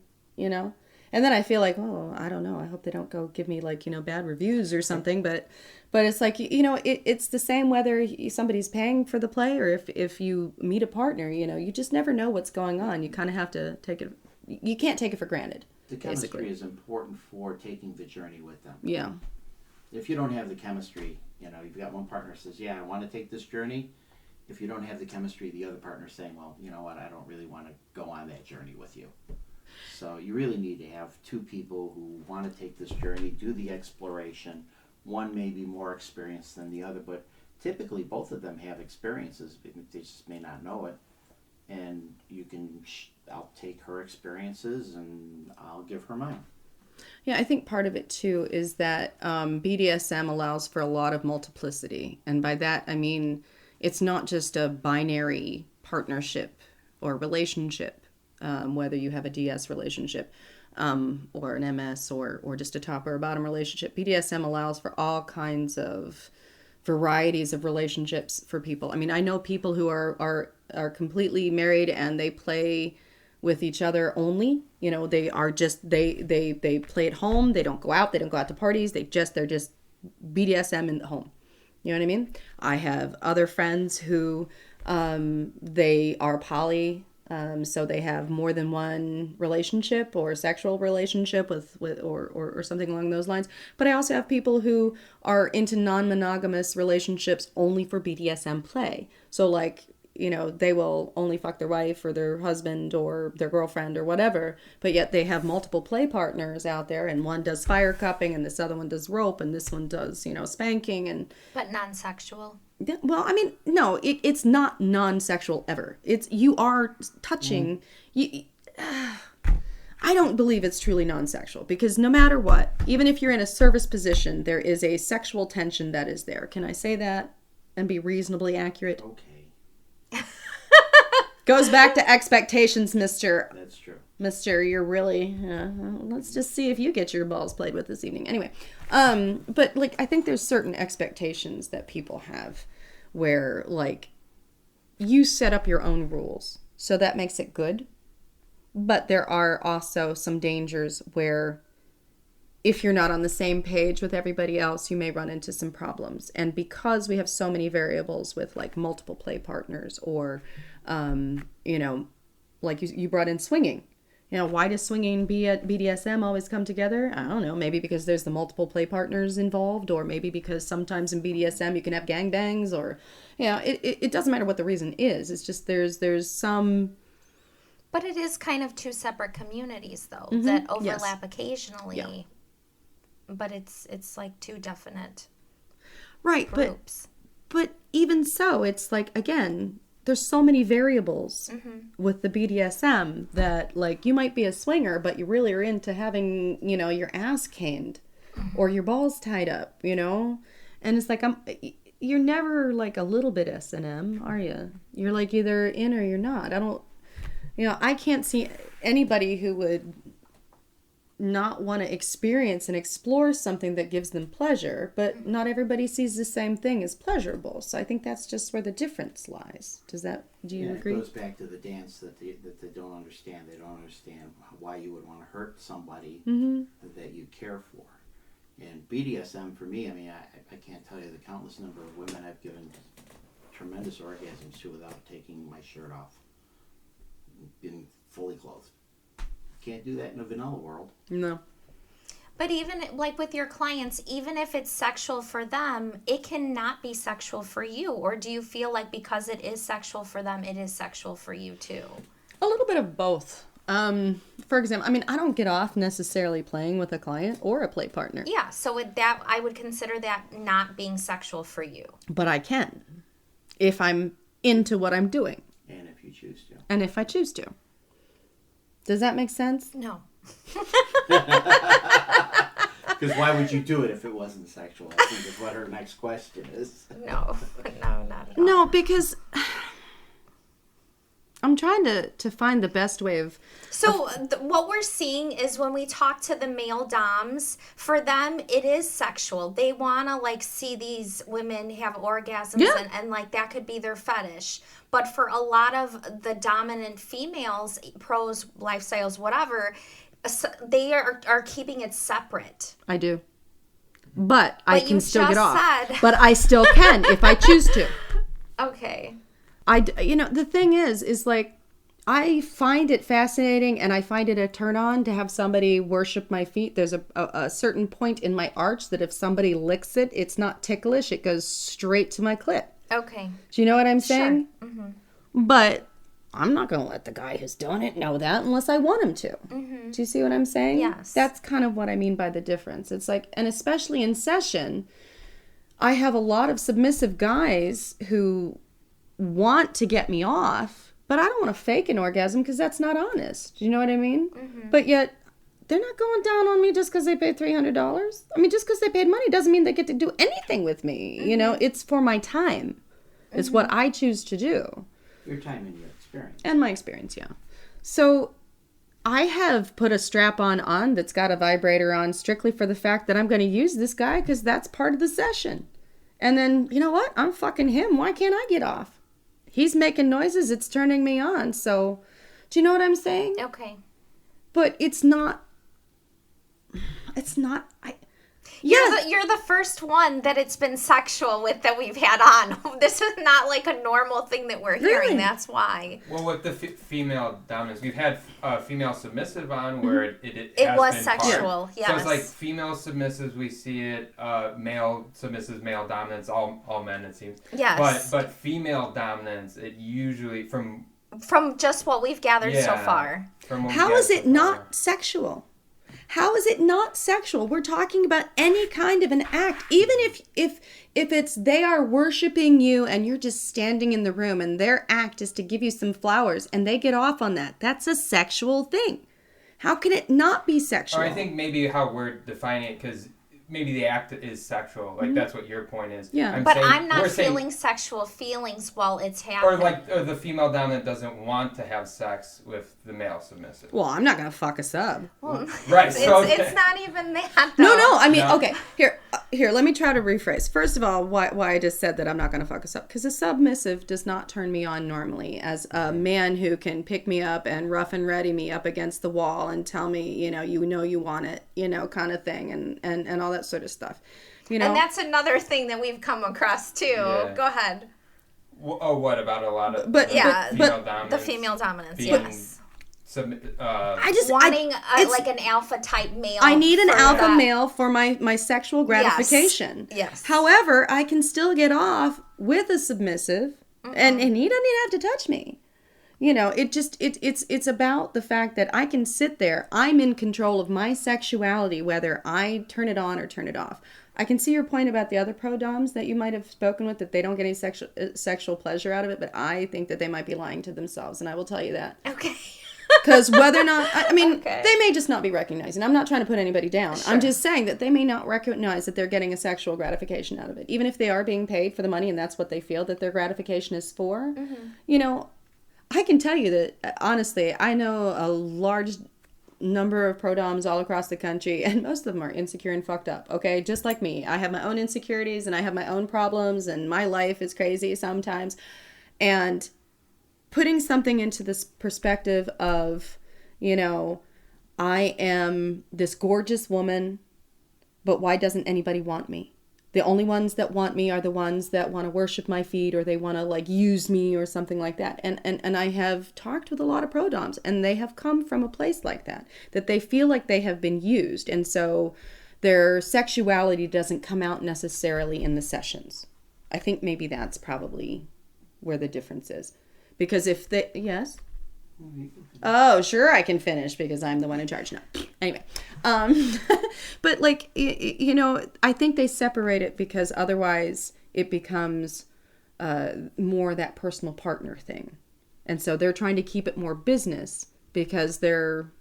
then I feel like, oh, I don't know. I hope they don't go give me bad reviews or something. But it's like, it's the same whether somebody's paying for the play or if you meet a partner, you just never know what's going on. You kind of have to take it. You can't take it for granted. The chemistry basically is important for taking the journey with them. Yeah. If you don't have the chemistry, you've got one partner says, yeah, I want to take this journey. If you don't have the chemistry, the other partner's saying, well, you know what, I don't really want to go on that journey with you. So you really need to have two people who want to take this journey, do the exploration. One may be more experienced than the other, but typically both of them have experiences. They just may not know it. And I'll take her experiences and I'll give her mine. Yeah, I think part of it too is that BDSM allows for a lot of multiplicity. And by that, I mean, it's not just a binary partnership or relationship. Whether you have a DS relationship or an MS or just a top or a bottom relationship. BDSM allows for all kinds of varieties of relationships for people. I mean, I know people who are completely married and they play with each other only. They are just they play at home. They don't go out. They don't go out to parties. They're just BDSM in the home. You know what I mean? I have other friends who they are poly. So they have more than one relationship or sexual relationship with or something along those lines. But I also have people who are into non-monogamous relationships only for BDSM play. So they will only fuck their wife or their husband or their girlfriend or whatever, but yet they have multiple play partners out there, and one does fire cupping and this other one does rope and this one does, spanking and... But non-sexual? Well, I mean, no, it's not non-sexual ever. You are touching... I don't believe it's truly non-sexual, because no matter what, even if you're in a service position, there is a sexual tension that is there. Can I say that and be reasonably accurate? Okay. Goes back to expectations, Mr. That's true. Mr. You're really... let's just see if you get your balls played with this evening. Anyway, but I think there's certain expectations that people have where you set up your own rules. So that makes it good. But there are also some dangers where if you're not on the same page with everybody else, you may run into some problems. And because we have so many variables with like multiple play partners or, you know, like you brought in swinging. You know, why does swinging and BDSM always come together? I don't know. Maybe because there's the multiple play partners involved, or maybe because sometimes in BDSM you can have gangbangs, or, you know, it doesn't matter what the reason is. It's just there's some... But it is kind of two separate communities, though, that overlap Yes. occasionally. Yeah. But it's like two definite Right, groups. but even so, it's like, again, there's so many variables with the BDSM that, like, you might be a swinger, but you really are into having, you know, your ass caned or your balls tied up, you know? And it's like, you're never like a little bit S&M, are you? You're like either in or you're not. I can't see anybody who would not want to experience and explore something that gives them pleasure, but not everybody sees the same thing as pleasurable. So I think that's just where the difference lies. Do you agree? It goes back to the dance that they don't understand. They don't understand why you would want to hurt somebody that you care for. And BDSM for me, I mean, I can't tell you the countless number of women I've given tremendous orgasms to without taking my shirt off, being fully clothed. Can't do that in a vanilla world. No. But even like with your clients, even if it's sexual for them, it cannot be sexual for you. Or do you feel like because it is sexual for them, it is sexual for you too? A little bit of both. For example, I mean, I don't get off necessarily playing with a client or a play partner. Yeah, so with that, I would consider that not being sexual for you. But I can, if I'm into what I'm doing. And if you choose to. And if I choose to. Does that make sense? No. Because why would you do it if it wasn't sexual? I think is what her next question is. No, not at all. No, because I'm trying to find the best way of... So what we're seeing is when we talk to the male doms, for them, it is sexual. They want to, like, see these women have orgasms, Yeah. and, like, that could be their fetish. But for a lot of the dominant females, pros, lifestyles, whatever, they are keeping it separate. I do. But I you can still get just off. said- But I still can if I choose to. Okay. The thing is like, I find it fascinating and I find it a turn on to have somebody worship my feet. There's a certain point in my arch that if somebody licks it, it's not ticklish. It goes straight to my clit. Okay. Do you know what I'm saying? Sure. Mm-hmm. But I'm not going to let the guy who's doing it know that unless I want him to. Mm-hmm. Do you see what I'm saying? Yes. That's kind of what I mean by the difference. It's like, and especially in session, I have a lot of submissive guys who want to get me off, but I don't want to fake an orgasm because that's not honest. Do you know what I mean? Mm-hmm. But yet, they're not going down on me just because they paid $300. I mean, just because they paid money doesn't mean they get to do anything with me. Mm-hmm. You know, it's for my time. It's what I choose to do. Your time and your experience. And my experience, yeah. So I have put a strap-on that's got a vibrator on strictly for the fact that I'm going to use this guy because that's part of the session. And then, you know what? I'm fucking him. Why can't I get off? He's making noises. It's turning me on. So, do you know what I'm saying? Okay. But it's not... You're the first one that it's been sexual with that we've had on. This is not like a normal thing that we're hearing. Really? That's why. Well, with the female dominance, we've had female submissive on where it It has was been sexual, part. yes. So it's like female submissives, we see it. Male submissives, male dominance, all men it seems. Yes. But female dominance, it usually from just what we've gathered so far. From what we How is gathered it so far. not sexual? How is it not sexual? We're talking about any kind of an act. Even if it's they are worshiping you and you're just standing in the room and their act is to give you some flowers and they get off on that. That's a sexual thing. How can it not be sexual? Or I think maybe how we're defining it, because maybe the act is sexual. Like that's what your point is. Yeah. But I'm not feeling sexual feelings while it's happening. Or the female dominant doesn't want to have sex with the male submissive. Well, I'm not gonna fuck a sub. Well, Right. It's not even that. Though. No. I mean, No. okay. Here. Let me try to rephrase. First of all, why I just said that I'm not gonna fuck a sub, because a submissive does not turn me on normally as a man who can pick me up and rough and ready me up against the wall and tell me, you want it, kind of thing, and all that sort of stuff. And that's another thing that weey've come across too. Yeah. Go ahead. What about a lot of female dominance? The female dominance, being yes. I just wanting like an alpha type male. I need an alpha that. male for my sexual gratification. Yes. However, I can still get off with a submissive, and he doesn't even have to touch me. It's about the fact that I can sit there. I'm in control of my sexuality, whether I turn it on or turn it off. I can see your point about the other pro-doms that you might have spoken with, that they don't get any sexual pleasure out of it, but I think that they might be lying to themselves, and I will tell you that. Okay. Because whether or not, Okay. they may just not be recognizing. I'm not trying to put anybody down. Sure. I'm just saying that they may not recognize that they're getting a sexual gratification out of it. Even if they are being paid for the money and that's what they feel that their gratification is for. I can tell you that, honestly, I know a large number of pro-doms all across the country, and most of them are insecure and fucked up, okay? Just like me. I have my own insecurities, and I have my own problems, and my life is crazy sometimes. And putting something into this perspective of, I am this gorgeous woman, but why doesn't anybody want me? The only ones that want me are the ones that want to worship my feet, or they want to use me or something like that. And I have talked with a lot of pro-doms, and they have come from a place like that they feel like they have been used. And so their sexuality doesn't come out necessarily in the sessions. I think maybe that's probably where the difference is. Because if they, yes? Oh, sure, I can finish because I'm the one in charge now. Anyway, but I think they separate it because otherwise it becomes more that personal partner thing. And so they're trying to keep it more business because they're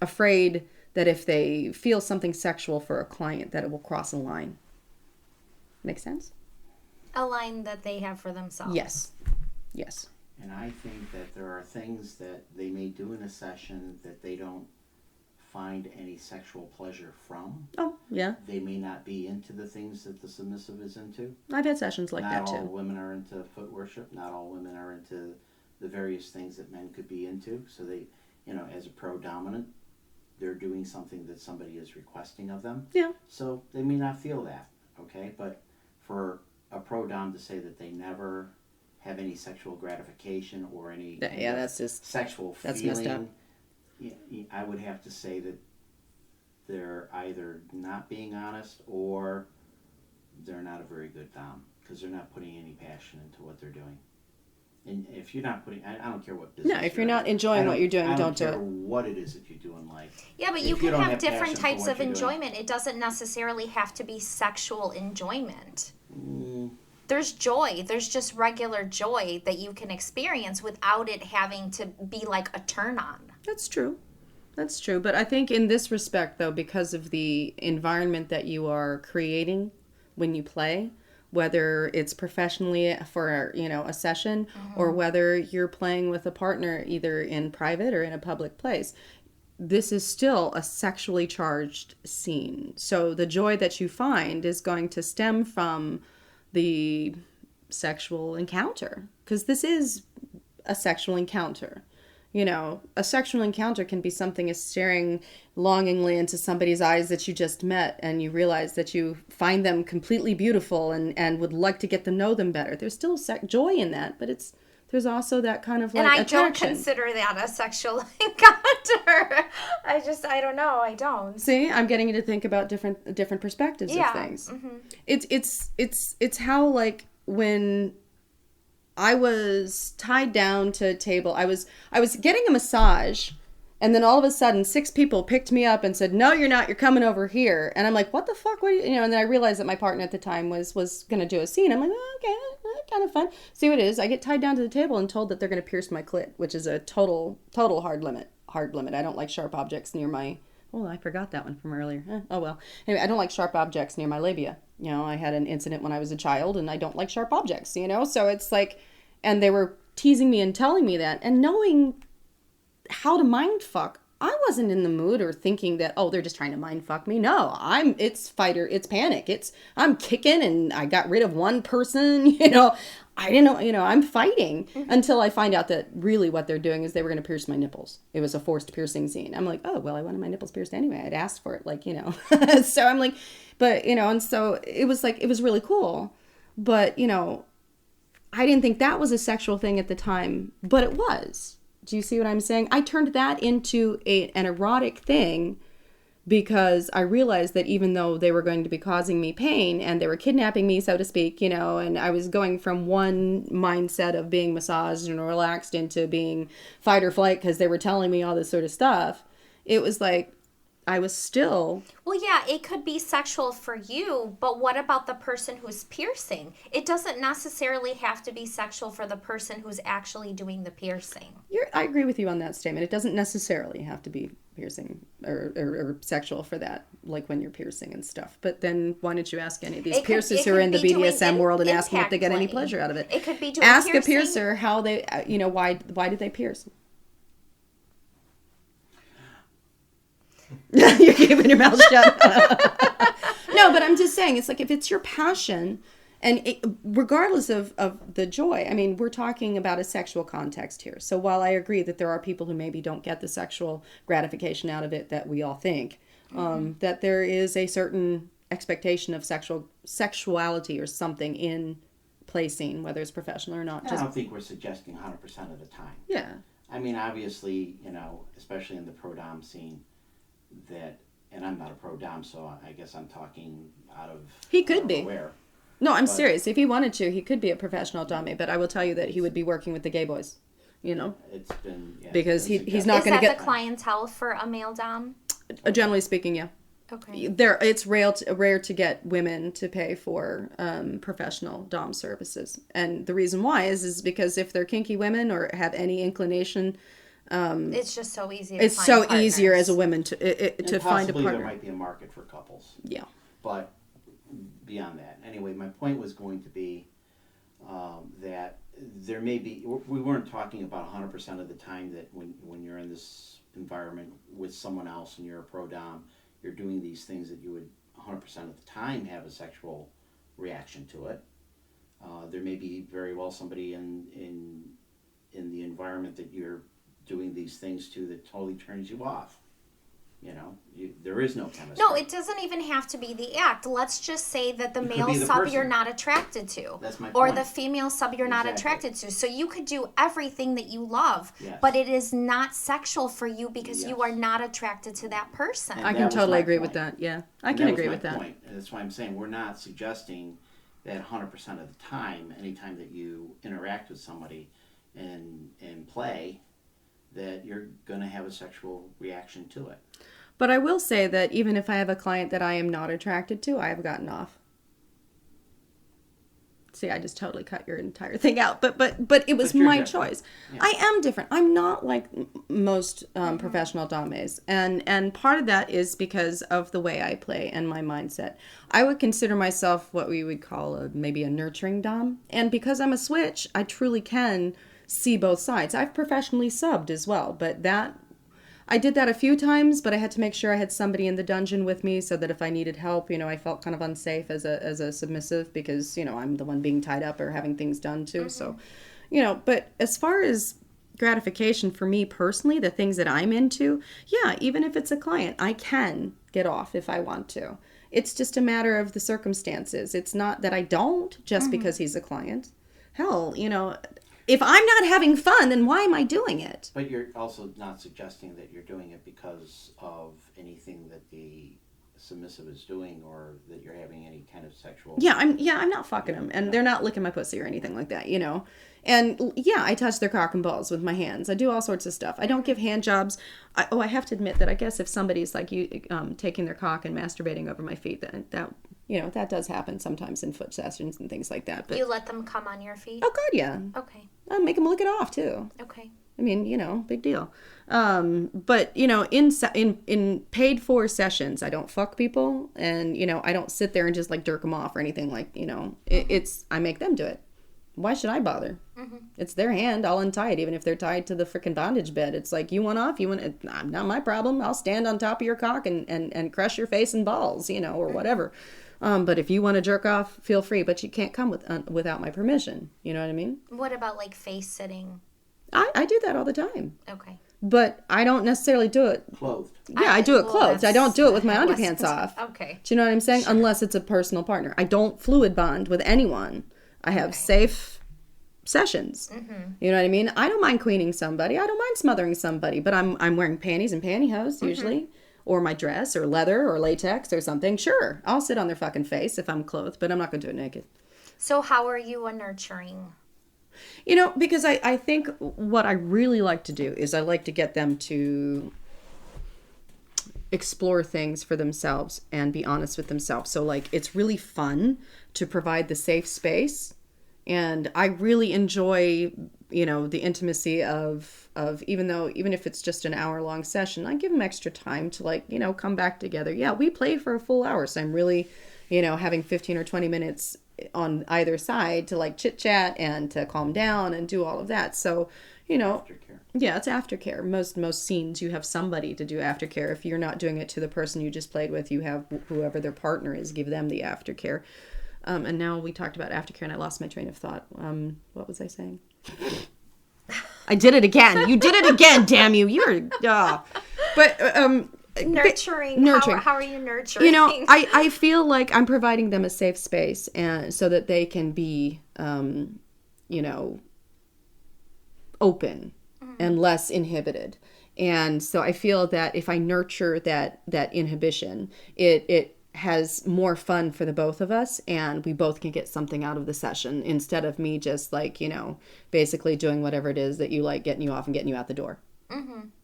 afraid that if they feel something sexual for a client, that it will cross a line. Make sense? A line that they have for themselves. Yes. And I think that there are things that they may do in a session that they don't find any sexual pleasure from. Oh, yeah. They may not be into the things that the submissive is into. I've had sessions like that too. Not all women are into foot worship. Not all women are into the various things that men could be into. So they, as a pro-dominant, they're doing something that somebody is requesting of them. Yeah. So they may not feel that, okay? But for a pro-dom to say that they never have any sexual gratification or any that's just sexual that's feeling, messed up. I would have to say that they're either not being honest or they're not a very good dom because they're not putting any passion into what they're doing. And if you're not putting, I don't care what business. No, if you're not enjoying what you're doing, don't do it. I don't care what it is that you do in life. Yeah, but you can have different types of enjoyment. It doesn't necessarily have to be sexual enjoyment. There's joy. There's just regular joy that you can experience without it having to be like a turn on. That's true. But I think in this respect, though, because of the environment that you are creating when you play, whether it's professionally for, a session or whether you're playing with a partner either in private or in a public place, this is still a sexually charged scene. So the joy that you find is going to stem from the sexual encounter, because this is a sexual encounter. A sexual encounter can be something as staring longingly into somebody's eyes that you just met and you realize that you find them completely beautiful and would like to get to know them better. There's still joy in that, but there's also that kind of and I attraction. don't consider that a sexual encounter. I don't know. I don't. See, I'm getting you to think about different perspectives of things. Mm-hmm. It's how when I was tied down to a table, I was getting a massage, and then all of a sudden 6 people picked me up and said, "No, you're not. You're coming over here." And I'm like, "What the fuck? What are you?" And then I realized that my partner at the time was going to do a scene. I'm like, "Oh, okay, kind of fun." See what it is? I get tied down to the table and told that they're going to pierce my clit, which is a total hard limit. I don't like sharp objects near my Oh, I forgot that one from earlier. Oh, well. Anyway, I don't like sharp objects near my labia. You know, I had an incident when I was a child, and I don't like sharp objects, you know? So it's like, and they were teasing me and telling me that, and knowing how to mind fuck, I wasn't in the mood or thinking that, oh, they're just trying to mind fuck me. No, it's fighter, it's panic. I'm kicking, and I got rid of one person, you know. I didn't know, you know, I'm fighting until I find out that really what they're doing is they were going to pierce my nipples. It was a forced piercing scene. I'm like, oh, well, I wanted my nipples pierced anyway. I'd asked for it, like, you know. So I'm like, but, you know, and so it was like, it was really cool. But, you know, I didn't think that was a sexual thing at the time, but it was. Do you see what I'm saying? I turned that into an erotic thing because I realized that even though they were going to be causing me pain and they were kidnapping me, so to speak, you know, and I was going from one mindset of being massaged and relaxed into being fight or flight because they were telling me all this sort of stuff, it was like I was still... Well, yeah, it could be sexual for you, but what about the person who's piercing? It doesn't necessarily have to be sexual for the person who's actually doing the piercing. I agree with you on that statement. It doesn't necessarily have to be piercing or sexual for that, like when you're piercing and stuff. But then why don't you ask any of these piercers who are in the BDSM world and ask them if they get any pleasure out of it? It could be doing Ask piercing. a piercer how they, you know, why did they pierce? You're keeping your mouth shut. No, but I'm just saying, it's like if it's your passion, and regardless of the joy, I mean, we're talking about a sexual context here. So while I agree that there are people who maybe don't get the sexual gratification out of it that we all think, that there is a certain expectation of sexuality or something in play scene, whether it's professional or not. I don't think we're suggesting 100% of the time. Yeah. I mean, obviously, you know, especially in the pro-dom scene, that, and I'm not a pro-dom, so I guess I'm talking out of... He could be. Aware. No, I'm serious. If he wanted to, he could be a professional dummy, but I will tell you that he would be working with the gay boys, you know? It's been... Yeah, because it's been he's not going to Is get... that the clientele for a male dom? Generally speaking, yeah. Okay. It's rare to get women to pay for professional dom services. And the reason why is because if they're kinky women or have any inclination... it's just so easy to it's find so partners. easier as a woman to find a possibly partner. there might be a market for couples. Yeah. But beyond that, anyway, my point was going to be that there may be, we weren't talking about 100% of the time that when you're in this environment with someone else and you're a pro-dom, you're doing these things that you would 100% of the time have a sexual reaction to it. There may be very well somebody in the environment that you're doing these things to that totally turns you off. You know, there is no chemistry. No, it doesn't even have to be the act. Let's just say that the It could male be the sub person. you're not attracted to. That's my Or point. the female sub you're not Exactly. attracted to. So you could do everything that you love, Yes. but it is not sexual for you because you Yes. are not attracted to that person. And I that can was totally my agree point. with that. Yeah, I And can that was agree my with that. point. And that's why I'm saying we're not suggesting that 100% of the time, anytime that you interact with somebody and play, that you're going to have a sexual reaction to it. But I will say that even if I have a client that I am not attracted to, I have gotten off. See, I just totally cut your entire thing out. But it was But you're my different. choice. Yeah. I am different. I'm not like most professional dames. And part of that is because of the way I play and my mindset. I would consider myself what we would call maybe a nurturing dom. And because I'm a switch, I truly can see both sides. I've professionally subbed as well, but I did that a few times, but I had to make sure I had somebody in the dungeon with me so that if I needed help, you know, I felt kind of unsafe as a submissive because, you know, I'm the one being tied up or having things done too. So, you know, but as far as gratification for me personally, the things that I'm into, yeah, even if it's a client, I can get off if I want to. It's just a matter of the circumstances. It's not that I don't just because he's a client. Hell, you know, if I'm not having fun, then why am I doing it? But you're also not suggesting that you're doing it because of anything that the submissive is doing or that you're having any kind of sexual... Yeah, I'm not fucking them, and they're not licking my pussy or anything like that, you know. And yeah, I touch their cock and balls with my hands. I do all sorts of stuff. I don't give hand jobs. I have to admit that I guess if somebody's like you taking their cock and masturbating over my feet, that you know that does happen sometimes in foot sessions and things like that. But You let them come on your feet? oh god, yeah, Okay. I make them lick it off too. Okay. I mean, big deal. But in paid for sessions, I don't fuck people, and I don't sit there and just like jerk them off or anything like, it's I make them do it. Why should I bother? It's their hand. I'll untie it, even if they're tied to the freaking bondage bed. It's like, you want off, not my problem. I'll stand on top of your cock and crush your face and balls, or whatever. But if you want to jerk off, feel free, but you can't come without my permission. You know what I mean? What about like face sitting? I do that all the time. Okay. But I don't necessarily do it. Clothed. Yeah, I do it clothed. I don't do it with my that underpants wasn't- off. Okay. Do you know what I'm saying? Unless it's a personal partner. I don't fluid bond with anyone. I have safe sessions. You know what I mean? I don't mind queening somebody. I don't mind smothering somebody. But I'm wearing panties and pantyhose usually. Or my dress or leather or latex or something. Sure, I'll sit on their fucking face if I'm clothed. But I'm not going to do it naked. So how are you a nurturing? Because I think what I really like to do is I like to get them to explore things for themselves and be honest with themselves. So like, it's really fun to provide the safe space. And I really enjoy, the intimacy of even if it's just an hour-long session, I give them extra time to like, come back together. Yeah, we play for a full hour. So I'm really, having 15 or 20 minutes on either side to like chit chat and to calm down and do all of that. So, Aftercare. yeah, it's aftercare. Most scenes you have somebody to do aftercare. If you're not doing it to the person you just played with, you have whoever their partner is, give them the aftercare. And now we talked about aftercare and I lost my train of thought. What was I saying? I did it again. You did it again, damn you. You're but Nurturing. How are you nurturing? I feel like I'm providing them a safe space and so that they can be open and less inhibited. And so I feel that if I nurture that inhibition, it has more fun for the both of us and we both can get something out of the session instead of me just like, basically doing whatever it is that you like, getting you off and getting you out the door.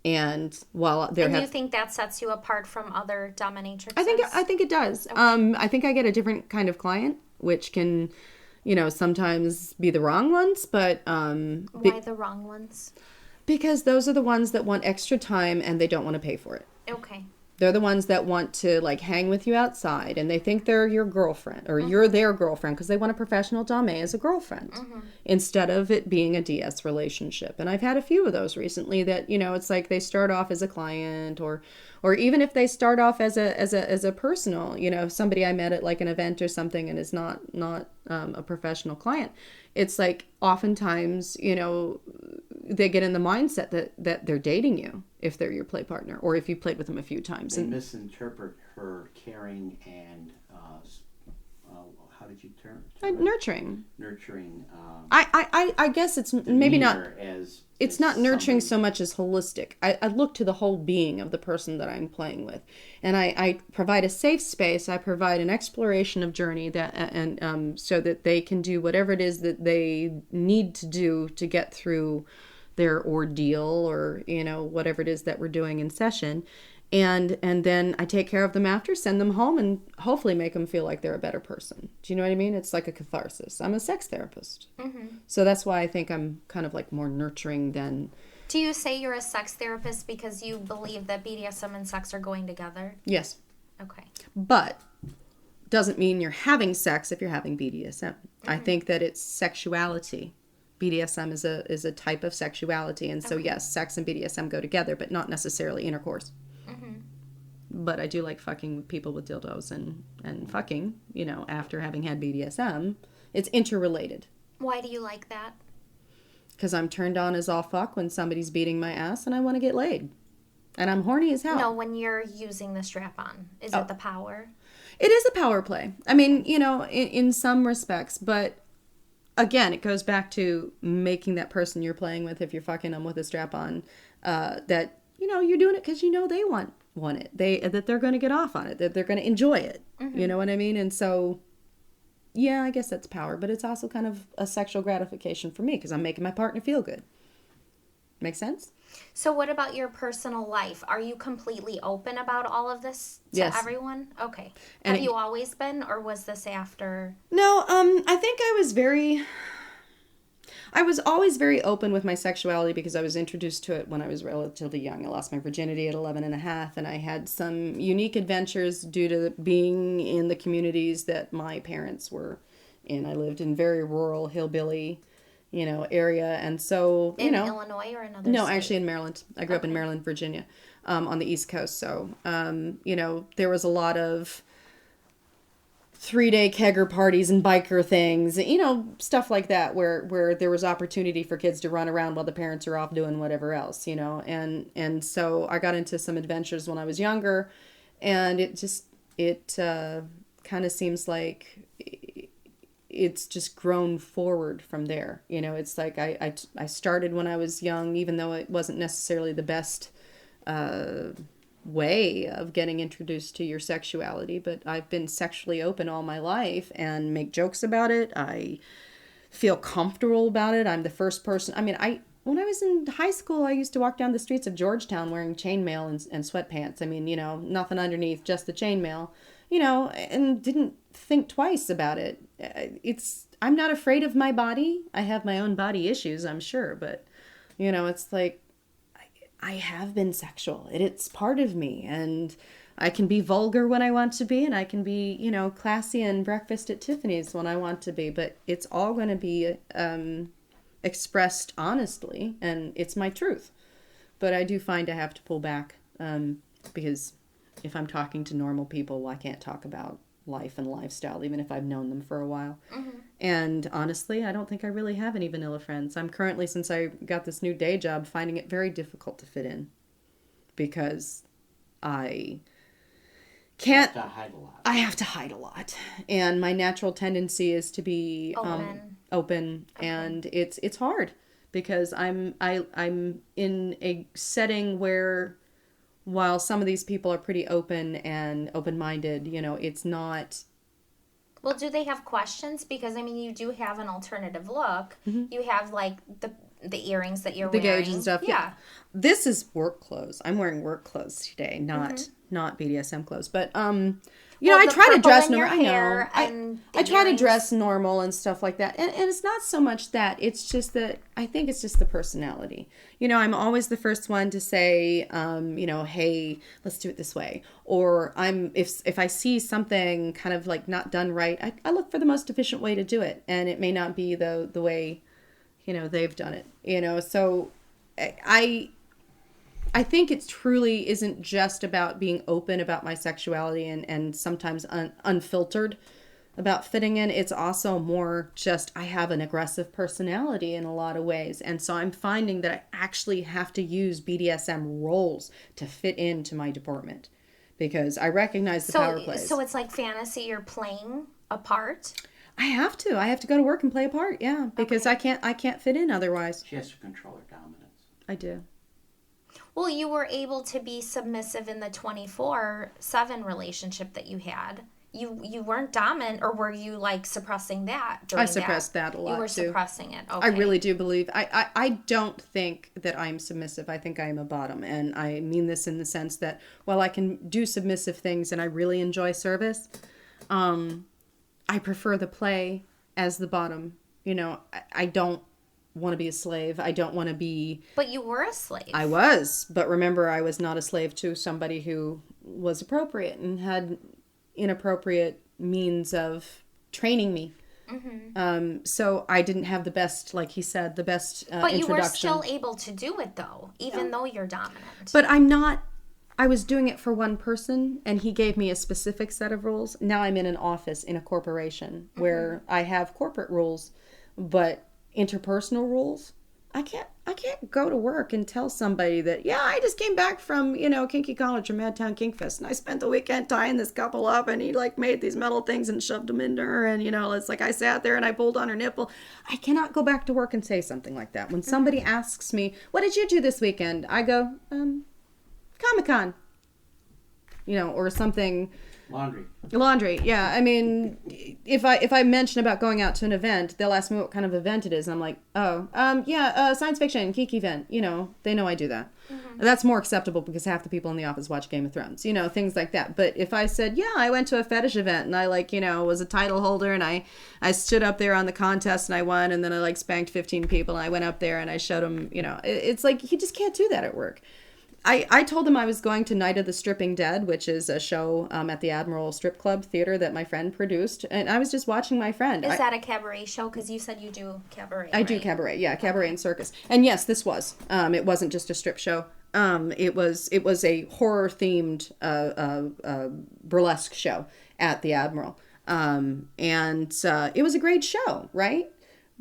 And while there, and do you think that sets you apart from other dominatrixes? I think it does. Okay. I think I get a different kind of client, which can, sometimes be the wrong ones, but why the wrong ones? Because those are the ones that want extra time and they don't want to pay for it. Okay. They're the ones that want to like hang with you outside and they think they're your girlfriend or you're their girlfriend because they want a professional dame as a girlfriend instead of it being a DS relationship. And I've had a few of those recently that, it's like they start off as a client or even if they start off as a personal, somebody I met at like an event or something and is not a professional client. It's like oftentimes, they get in the mindset that they're dating you if they're your play partner or if you played with them a few times. They misinterpret her caring and how did you term it? Nurturing. Nurturing. I guess it's maybe not. It's not nurturing somebody. so much as holistic. I look to the whole being of the person that I'm playing with, and I provide a safe space. I provide an exploration of journey and so that they can do whatever it is that they need to do to get through their ordeal or whatever it is that we're doing in session. And then I take care of them after, send them home, and hopefully make them feel like they're a better person. Do you know what I mean? It's like a catharsis. I'm a sex therapist. So that's why I think I'm kind of like more nurturing than... Do you say you're a sex therapist because you believe that BDSM and sex are going together? Yes. Okay. But doesn't mean you're having sex if you're having BDSM. I think that it's sexuality. BDSM is a type of sexuality. And so, yes, sex and BDSM go together, but not necessarily intercourse. But I do like fucking with people with dildos and fucking, after having had BDSM. It's interrelated. Why do you like that? Because I'm turned on as all fuck when somebody's beating my ass and I want to get laid. And I'm horny as hell. No, when you're using the strap-on. Is it the power? It is a power play. I mean, in some respects. But again, it goes back to making that person you're playing with, if you're fucking them with a strap-on, that, you're doing it because they want it. That they're going to get off on it. That they're going to enjoy it. You know what I mean? And so... yeah, I guess that's power, but it's also kind of a sexual gratification for me because I'm making my partner feel good. Make sense? So what about your personal life? Are you completely open about all of this to everyone? Okay. And Have you always been, or was this after? No, I think I was very... I was always very open with my sexuality because I was introduced to it when I was relatively young. I lost my virginity at 11 and a half, and I had some unique adventures due to being in the communities that my parents were in. I lived in very rural, hillbilly, area. And so, in Illinois or another No, state? actually in Maryland. I grew up in Maryland, Virginia, on the East Coast. So, there was a lot of 3-day kegger parties and biker things, stuff like that, where there was opportunity for kids to run around while the parents are off doing whatever else, and so I got into some adventures when I was younger, and it kind of seems like it's just grown forward from there. It's like I started when I was young, even though it wasn't necessarily the best way of getting introduced to your sexuality, but I've been sexually open all my life and make jokes about it. I feel comfortable about it. I'm the first person. I mean, when I was in high school, I used to walk down the streets of Georgetown wearing chainmail and sweatpants. I mean, nothing underneath, just the chainmail, and didn't think twice about it. I'm not afraid of my body. I have my own body issues, I'm sure, but it's like, I have been sexual. It's part of me, and I can be vulgar when I want to be, and I can be, classy and breakfast at Tiffany's when I want to be, but it's all going to be expressed honestly, and it's my truth. But I do find I have to pull back because if I'm talking to normal people, I can't talk about life and lifestyle, even if I've known them for a while. Mm-hmm. And honestly, I don't think I really have any vanilla friends. I'm currently, since I got this new day job, finding it very difficult to fit in because I can't. You have to hide a lot. I have to hide a lot, and my natural tendency is to be open, okay. And it's hard because I'm in a setting where, while some of these people are pretty open and open-minded, it's not. Well, do they have questions? Because, you do have an alternative look. Mm-hmm. You have, like, the earrings that you're wearing. The gauge and stuff, yeah. This is work clothes. I'm wearing work clothes today, not BDSM clothes. But, I try to dress normal. I know. I try to dress normal and stuff like that. And it's not so much that. It's just that I think it's just the personality. I'm always the first one to say, hey, let's do it this way. Or if I see something kind of like not done right, I look for the most efficient way to do it. And it may not be the way, they've done it. So I think it truly isn't just about being open about my sexuality and sometimes unfiltered about fitting in. It's also more just I have an aggressive personality in a lot of ways. And so I'm finding that I actually have to use BDSM roles to fit into my department because I recognize the power plays. So it's like fantasy, you're playing a part? I have to go to work and play a part, yeah, because okay. I can't fit in otherwise. She has to control her dominance. I do. Well, you were able to be submissive in the 24/7 relationship that you had. You weren't dominant, or were you like suppressing that? I suppressed that a lot. You were too. suppressing it. Okay. I really do believe. I don't think that I'm submissive. I think I am a bottom, and I mean this in the sense that while I can do submissive things and I really enjoy service, I prefer the play as the bottom. I don't want to be a slave. I don't want to be. But you were a slave. I was, but remember, I was not a slave to somebody who was appropriate and had inappropriate means of training me. Mm-hmm. So I didn't have the best, like he said, the best but introduction. You were still able to do it though, even though you're dominant. But I'm not. I was doing it for one person, and he gave me a specific set of rules. Now I'm in an office in a corporation where I have corporate rules, but interpersonal rules. I can't go to work and tell somebody that, yeah, I just came back from, Kinky College or Madtown Kinkfest, and I spent the weekend tying this couple up, and he made these metal things and shoved them into her, and it's like I sat there and I pulled on her nipple. I cannot go back to work and say something like that. When somebody asks me, what did you do this weekend? I go, Comic-Con, or something Laundry, yeah. I mean, if I mention about going out to an event, they'll ask me what kind of event it is, and I'm like, science fiction, geek event. You know, they know I do that. That's more acceptable because half the people in the office watch Game of Thrones. You know, things like that. But if I said, yeah, I went to a fetish event and I was a title holder and I stood up there on the contest and I won, and then I spanked 15 people and I went up there and I showed them. You know, it's like you just can't do that at work. I told them I was going to Night of the Stripping Dead, which is a show at the Admiral Strip Club Theater that my friend produced, and I was just watching my friend. Is that a cabaret show? Because you said you do cabaret. I do cabaret, yeah, cabaret and circus. And yes, this was. It wasn't just a strip show. It was a horror themed burlesque show at the Admiral, and it was a great show, right?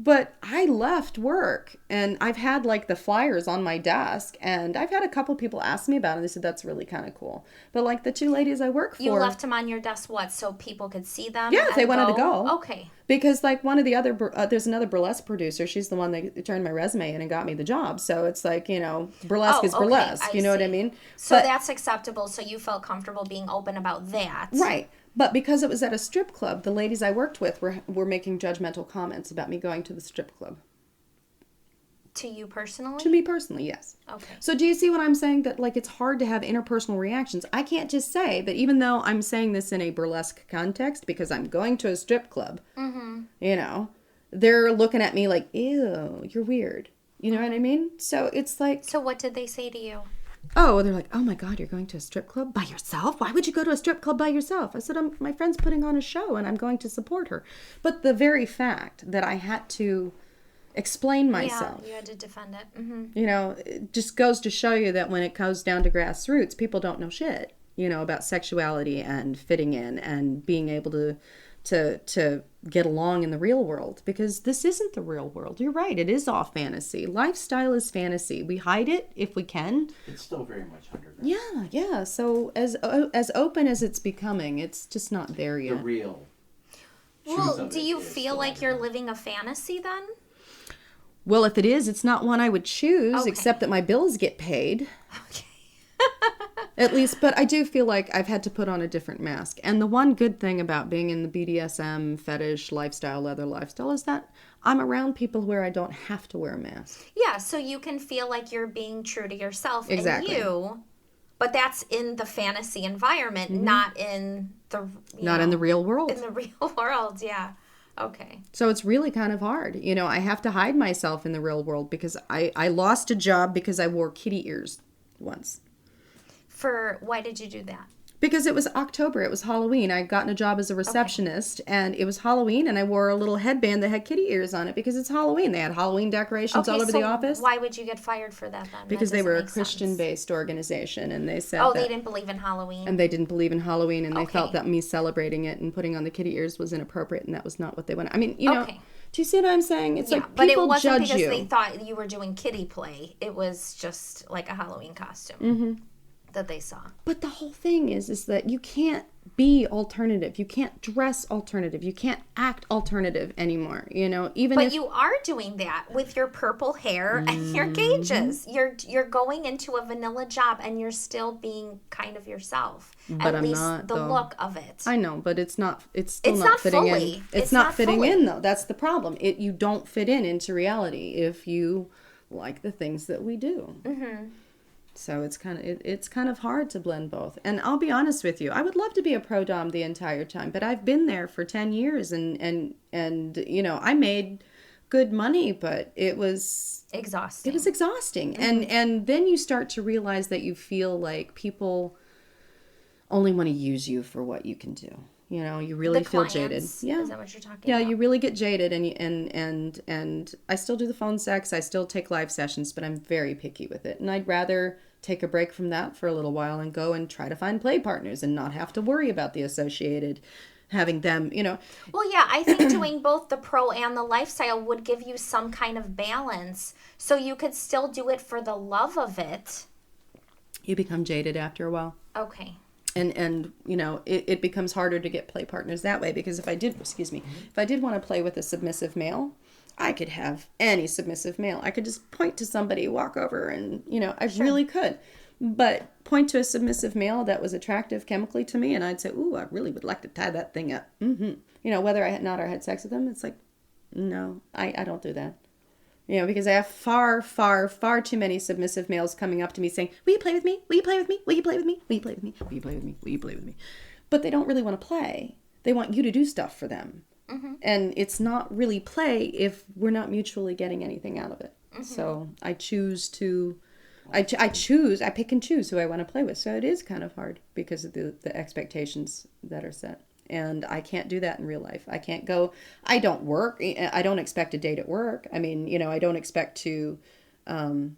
But I left work and I've had the flyers on my desk, and I've had a couple people ask me about it, and they said that's really kind of cool. But the two ladies I work for, you left them on your desk, what, so people could see them? Yeah, if they wanted to go. Okay. Because one of the other there's another burlesque producer. She's the one that turned my resume in and got me the job. So it's burlesque is burlesque. You know what I mean? So that's acceptable. So you felt comfortable being open about that, right? But because it was at a strip club, the ladies I worked with were making judgmental comments about me going to the strip club. To you personally? To me personally, yes. Okay. So do you see what I'm saying? That it's hard to have interpersonal reactions. I can't just say that even though I'm saying this in a burlesque context because I'm going to a strip club, you know, they're looking at me like, ew, you're weird. You know what I mean? So it's like... So what did they say to you? Oh, they're like, oh my God, you're going to a strip club by yourself? Why would you go to a strip club by yourself? I said, my friend's putting on a show and I'm going to support her. But the very fact that I had to explain myself. Yeah, you had to defend it. Mm-hmm. You know, it just goes to show you that when it goes down to grassroots, people don't know shit, you know, about sexuality and fitting in and being able to get along in the real world, because this isn't the real world. You're right. It is all fantasy. Lifestyle is fantasy. We hide it if we can. It's still very much underground. Yeah. So as open as it's becoming, it's just not there yet. The real. Well, do you feel like you're living a fantasy then? Well, if it is, it's not one I would choose, Okay. except that my bills get paid. Okay. At least, but I do feel like I've had to put on a different mask. And the one good thing about being in the BDSM, fetish, lifestyle, leather lifestyle is that I'm around people where I don't have to wear a mask. Yeah, so you can feel like you're being true to yourself Exactly. and you, but that's in the fantasy environment, not in the Not in the real world. In the real world, yeah. Okay. So it's really kind of hard. You know, I have to hide myself in the real world because I lost a job because I wore kitty ears once. Why did you do that? Because it was October. It was Halloween. I'd gotten a job as a receptionist, and it was Halloween, and I wore a little headband that had kitty ears on it because it's Halloween. They had Halloween decorations all over the office. Why would you get fired for that then? Because That they were a doesn't make sense. Christian-based organization, and they said Oh, they didn't believe in Halloween. and they didn't believe in Halloween, and they Okay. felt that me celebrating it and putting on the kitty ears was inappropriate, and that was not what they wanted. I mean, you know, Okay. do you see what I'm saying? It's Yeah, like but it people wasn't judge because you. they thought you were doing kitty play. It was just like a Halloween costume that they saw. But the whole thing is that you can't be alternative. You can't dress alternative. You can't act alternative anymore. You know, even But if you are doing that with your purple hair and your gauges. You're going into a vanilla job and you're still being kind of yourself. But At I'm least not, the though. look of it. I know, but it's not. It's still It's not not fitting fully. in. It's not not fitting fully. in though. That's the problem. You don't fit into reality if you like the things that we do. Mm-hmm. So it's kind of hard to blend both. And I'll be honest with you, I would love to be a pro dom the entire time, but I've been there for 10 years, and you know, I made good money, but it was Exhausting. It was exhausting. And then you start to realize that you feel like people only want to use you for what you can do. You know, you really The feel clients, jaded. Yeah. Is that what you're talking Yeah, about? you really get jaded, and I still do the phone sex. I still take live sessions, but I'm very picky with it. And I'd rather take a break from that for a little while and go and try to find play partners and not have to worry about the associated having them, you know. Well, yeah, I think doing both the pro and the lifestyle would give you some kind of balance. So you could still do it for the love of it. You become jaded after a while. Okay. And you know, it becomes harder to get play partners that way, because if I did want to play with a submissive male, I could have any submissive male. I could just point to somebody, walk over, and you know, I really could. But point to a submissive male that was attractive chemically to me, and I'd say, ooh, I really would like to tie that thing up. You know, whether I had not or had sex with them, it's like, no, I don't do that. You know, because I have far, far, far too many submissive males coming up to me saying, will you play with me? Will you play with me? Will you play with me? Will you play with me? Will you play with me? Will you play with me? But they don't really want to play. They want you to do stuff for them. And it's not really play if we're not mutually getting anything out of it. So I choose to, I pick and choose who I want to play with. So it is kind of hard because of the expectations that are set. And I can't do that in real life. I can't go, I don't work. I don't expect a date at work. I mean, you know, I don't expect to date.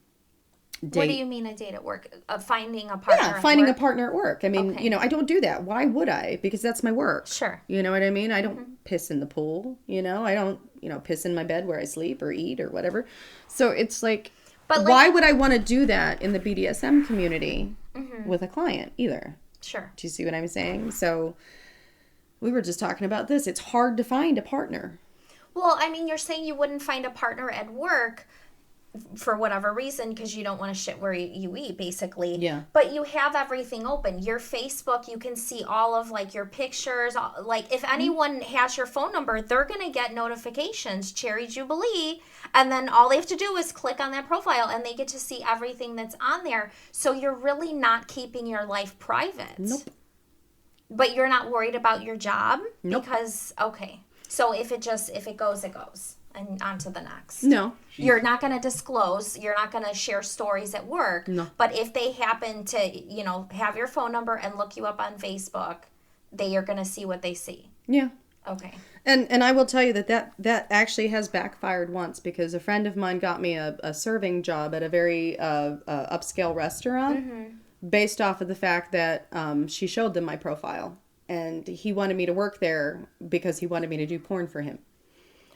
What do you mean a date at work? Finding a partner Yeah, at finding work? a partner at work. I mean, Okay. you know, I don't do that. Why would I? Because that's my work. Sure. You know what I mean? I don't piss in the pool, you know? I don't, you know, piss in my bed where I sleep or eat or whatever. So it's like, But like- why would I want to do that in the BDSM community with a client either? Sure. Do you see what I'm saying? So we were just talking about this. It's hard to find a partner. Well, I mean, you're saying you wouldn't find a partner at work for whatever reason because you don't want to shit where you eat, basically. Yeah. But you have everything open. Your Facebook, you can see all of like your pictures. Like if anyone has your phone number, they're gonna get notifications, Cherry Jubilee, and then all they have to do is click on that profile, and they get to see everything that's on there. So you're really not keeping your life private. Nope. But you're not worried about your job Nope. because okay. So if it goes, it goes, and on to the next. No. You're not going to disclose. You're not going to share stories at work. No. But if they happen to, you know, have your phone number and look you up on Facebook, they are going to see what they see. Yeah. Okay. And I will tell you that actually has backfired once because a friend of mine got me a serving job at a very upscale restaurant based off of the fact that she showed them my profile. And he wanted me to work there because he wanted me to do porn for him.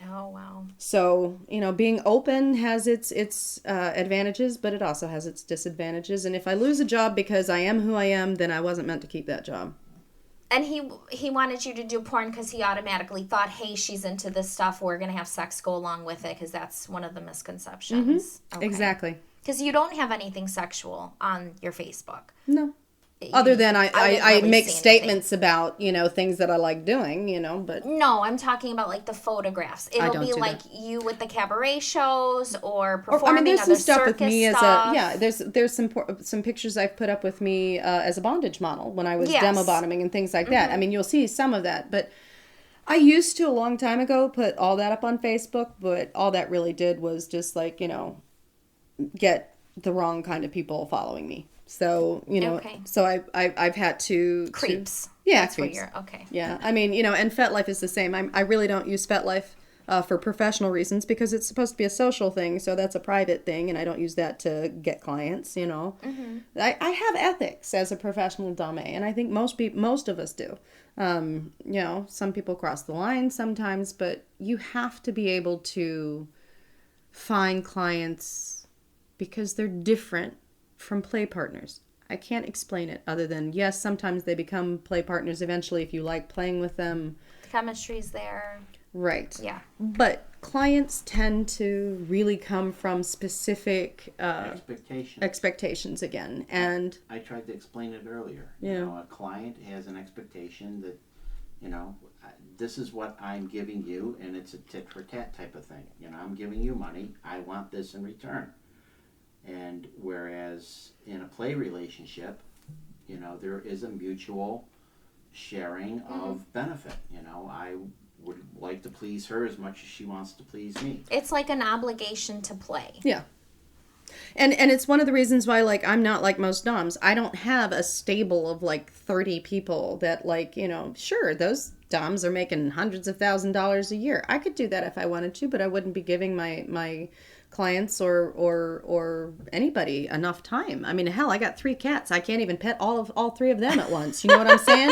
Oh, wow. So, you know, being open has its advantages, but it also has its disadvantages. And if I lose a job because I am who I am, then I wasn't meant to keep that job. And he wanted you to do porn because he automatically thought, hey, she's into this stuff. We're going to have sex go along with it because that's one of the misconceptions. Okay. Exactly. Because you don't have anything sexual on your Facebook. No. Other than I wouldn't really make say anything. statements about, you know, things that I like doing, you know, but No, I'm talking about like the photographs. It'll don't be do like you with the cabaret shows or I performing mean, there's other some stuff circus with me stuff. there's some pictures I've put up with me as a bondage model when I was Yes. demo bottoming and things like that. I mean, you'll see some of that, but I used to a long time ago put all that up on Facebook, but all that really did was just like, you know, get the wrong kind of people following me. So, you know, Okay. so I've had to Creeps. Yeah, That's creeps. what you're okay. Yeah, I mean, you know, and FetLife is the same. I really don't use FetLife for professional reasons because it's supposed to be a social thing, so that's a private thing, and I don't use that to get clients, you know. I have ethics as a professional dame, and I think most of us do. You know, some people cross the line sometimes, but you have to be able to find clients because they're different from play partners. I can't explain it other than, yes, sometimes they become play partners eventually if you like playing with them. Chemistry's there. Right. Yeah. But clients tend to really come from specific expectations again. And I tried to explain it earlier. Yeah. You know, a client has an expectation that, you know, this is what I'm giving you, and it's a tit for tat type of thing. You know, I'm giving you money. I want this in return. And whereas in a play relationship, you know, there is a mutual sharing of benefit. You know, I would like to please her as much as she wants to please me. It's like an obligation to play. yeah. And it's one of the reasons why, like, I'm not like most doms. I don't have a stable of like 30 people that, like, you know, sure, those doms are making hundreds of $1,000s a year. I could do that if I wanted to, but I wouldn't be giving my clients or anybody enough time. I mean, hell, I got 3 cats. I can't even pet all 3 of them at once. You know what I'm saying?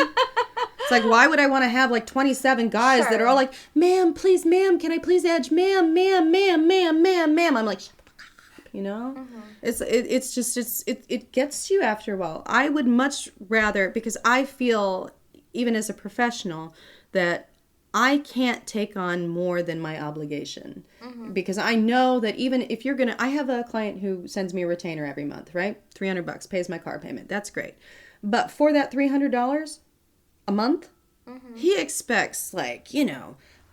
It's like, why would I want to have like 27 guys that are all like, ma'am, please, ma'am, can I please edge, ma'am, ma'am, ma'am, ma'am, ma'am, ma'am. I'm like, shut the fuck up, you know? It gets to you after a while. I would much rather, because I feel, even as a professional, that I can't take on more than my obligation. Because I know that even if you're I have a client who sends me a retainer every month, right? $300 pays my car payment. That's great. But for that $300 a month, he expects, like,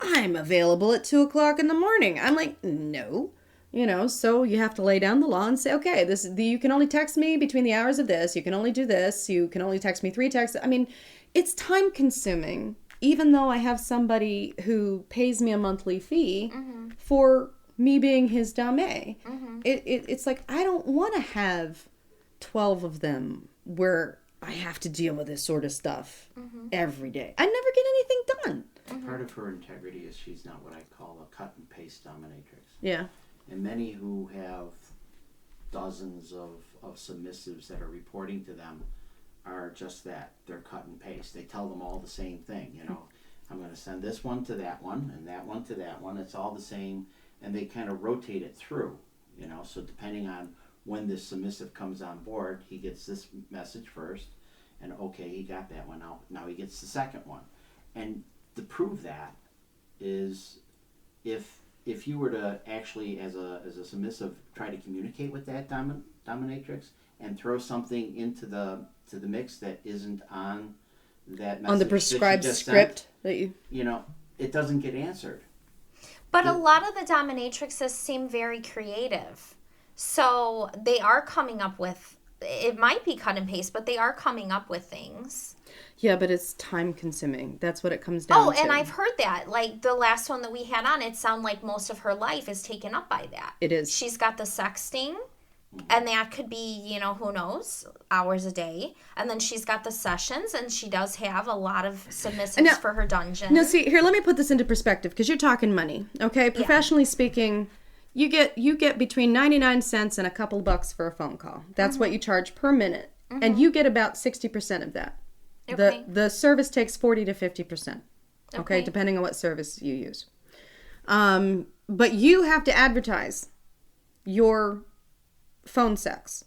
I'm available at 2:00 in the morning. I'm like, no. So you have to lay down the law and say, okay, you can only text me between the hours of this. You can only do this. You can only text me 3 texts. I mean, it's time consuming, even though I have somebody who pays me a monthly fee for me being his dame. It's like, I don't want to have 12 of them where I have to deal with this sort of stuff every day. I never get anything done. Part of her integrity is she's not what I call a cut and paste dominatrix. Yeah. And many who have dozens of submissives that are reporting to them are just that. They're cut and paste. They tell them all the same thing, I'm going to send this one to that one and that one to that one. It's all the same. And they kind of rotate it through, So depending on when this submissive comes on board, he gets this message first. And okay, he got that one. Now he gets the second one. And to prove that is if you were to actually, as a submissive, try to communicate with that dominatrix and throw something into the mix that isn't on that message, on the prescribed script that you it doesn't get answered. But a lot of the dominatrixes seem very creative, so they are coming up with. It might be cut and paste, but they are coming up with things. Yeah, but it's time consuming. That's what it comes down to. Oh, and I've heard that. Like the last one that we had on, it sounded like most of her life is taken up by that. It is. She's got the sexting, and that could be, who knows, hours a day. And then she's got the sessions, and she does have a lot of submissives for her dungeon. No, see, here, let me put this into perspective, because you're talking money, okay? Professionally speaking, you get between 99 cents and a couple bucks for a phone call. That's what you charge per minute. And you get about 60% of that. Okay. The service takes 40 to 50%. Okay, depending on what service you use. But you have to advertise your phone sex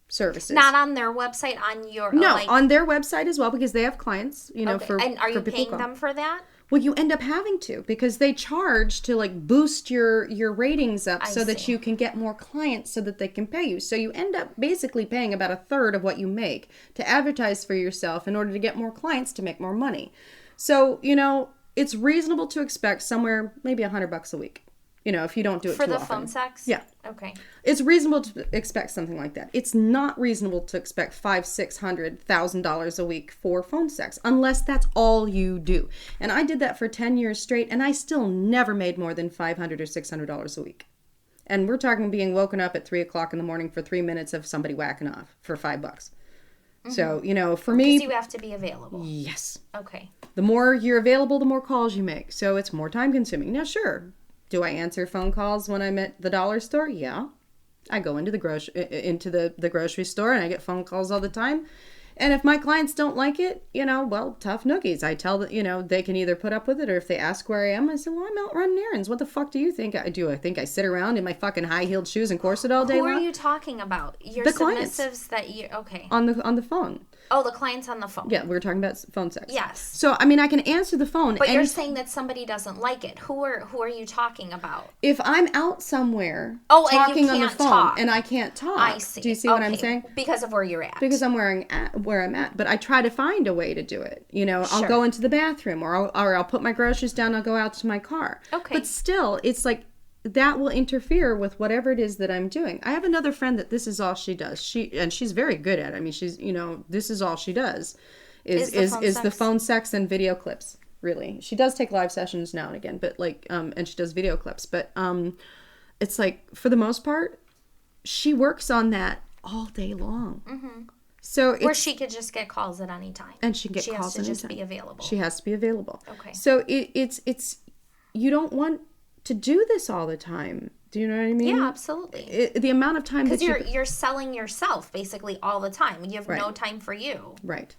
services. Not on their website, on your... No, on their website as well, because they have clients, for And are you people paying call. them for that? Well, you end up having to, because they charge to boost your ratings up so that you can get more clients so that they can pay you. So you end up basically paying about a third of what you make to advertise for yourself in order to get more clients to make more money. So, it's reasonable to expect somewhere maybe $100 a week. If you don't do it for too the often. phone sex? Yeah. Okay. It's reasonable to expect something like that. It's not reasonable to expect $500,000-$600,000 a week for phone sex, unless that's all you do. And I did that for 10 years straight, and I still never made more than $500 or $600 a week. And we're talking being woken up at 3:00 in the morning for 3 minutes of somebody whacking off for $5. So, for me... Because you have to be available. Yes. Okay. The more you're available, the more calls you make. So it's more time consuming. Now, sure. Do I answer phone calls when I'm at the dollar store? Yeah. I go into the grocery store and I get phone calls all the time. And if my clients don't like it, tough noogies. I tell them, they can either put up with it, or if they ask where I am, I say, well, I'm out running errands. What the fuck do you think I do? I think I sit around in my fucking high-heeled shoes and corset all day long? Who are you talking about? Your the clients. Submissives that you... Okay. On the phone. Oh, the clients on the phone. Yeah, we were talking about phone sex. Yes. So, I can answer the phone. But you're saying that somebody doesn't like it. Who are you talking about? If I'm out somewhere and you talking on the can't phone talk. and I can't talk. I see. Do you see what I'm saying? Because of where you're at. Because I'm where I'm at. But I try to find a way to do it. I'll go into the bathroom, or I'll put my groceries down, I'll go out to my car. Okay. But still, it's like that will interfere with whatever it is that I'm doing. I have another friend that this is all she does. She's very good at it. She's, this is all she does is the phone sex and video clips. Really. She does take live sessions now and again, but and she does video clips, but it's like, for the most part, she works on that all day long. Mm-hmm. So where she could just get calls at any time. And she can get calls anytime. She has to just be available. She has to be available. Okay. So it's you don't want to do this all the time. Do you know what I mean? Yeah, absolutely. The amount of time that you're selling yourself basically all the time. You have no time for you. Right.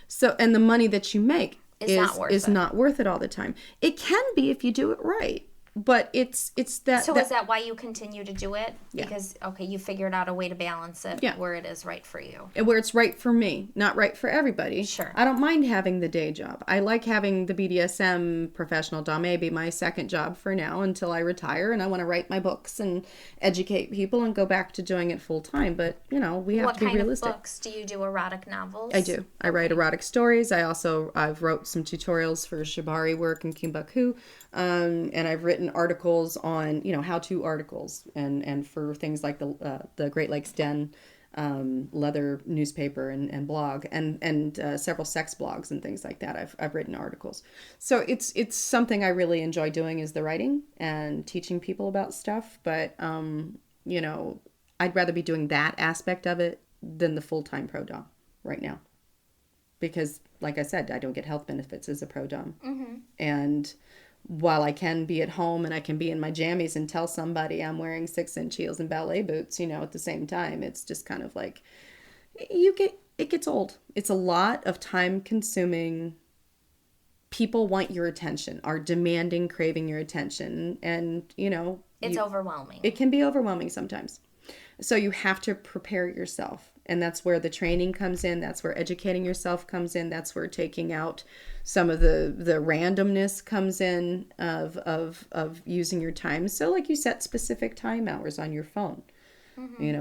So, and the money that you make is not worth it all the time. It can be if you do it right. but it's that. So is that why you continue to do it? Yeah. Because, okay, you figured out a way to balance it Yeah. where it is right for you. where it's right for me, not right for everybody. Sure. I don't mind having the day job. I like having the BDSM professional dame be my second job for now until I retire and I want to write my books and educate people and go back to doing it full time. But, we have What to be kind realistic. of books? Do you do erotic novels? I do. I write erotic stories. I've wrote some tutorials for shibari work and kimbaku. And I've written articles on, how-to articles and for things like the Great Lakes Den leather newspaper and blog and several sex blogs and things like that. I've written articles. So it's something I really enjoy doing is the writing and teaching people about stuff. But, I'd rather be doing that aspect of it than the full-time pro dom right now. Because, like I said, I don't get health benefits as a pro dom. Mm-hmm. And while I can be at home and I can be in my jammies and tell somebody I'm wearing 6-inch heels and ballet boots, at the same time, it's just kind of like, it gets old. It's a lot of time consuming. People want your attention, are demanding, craving your attention. And, It's overwhelming. it can be overwhelming sometimes. So you have to prepare yourself. And that's where the training comes in. That's where educating yourself comes in. That's where taking out some of the randomness comes in of using your time. So like you set specific time hours on your phone,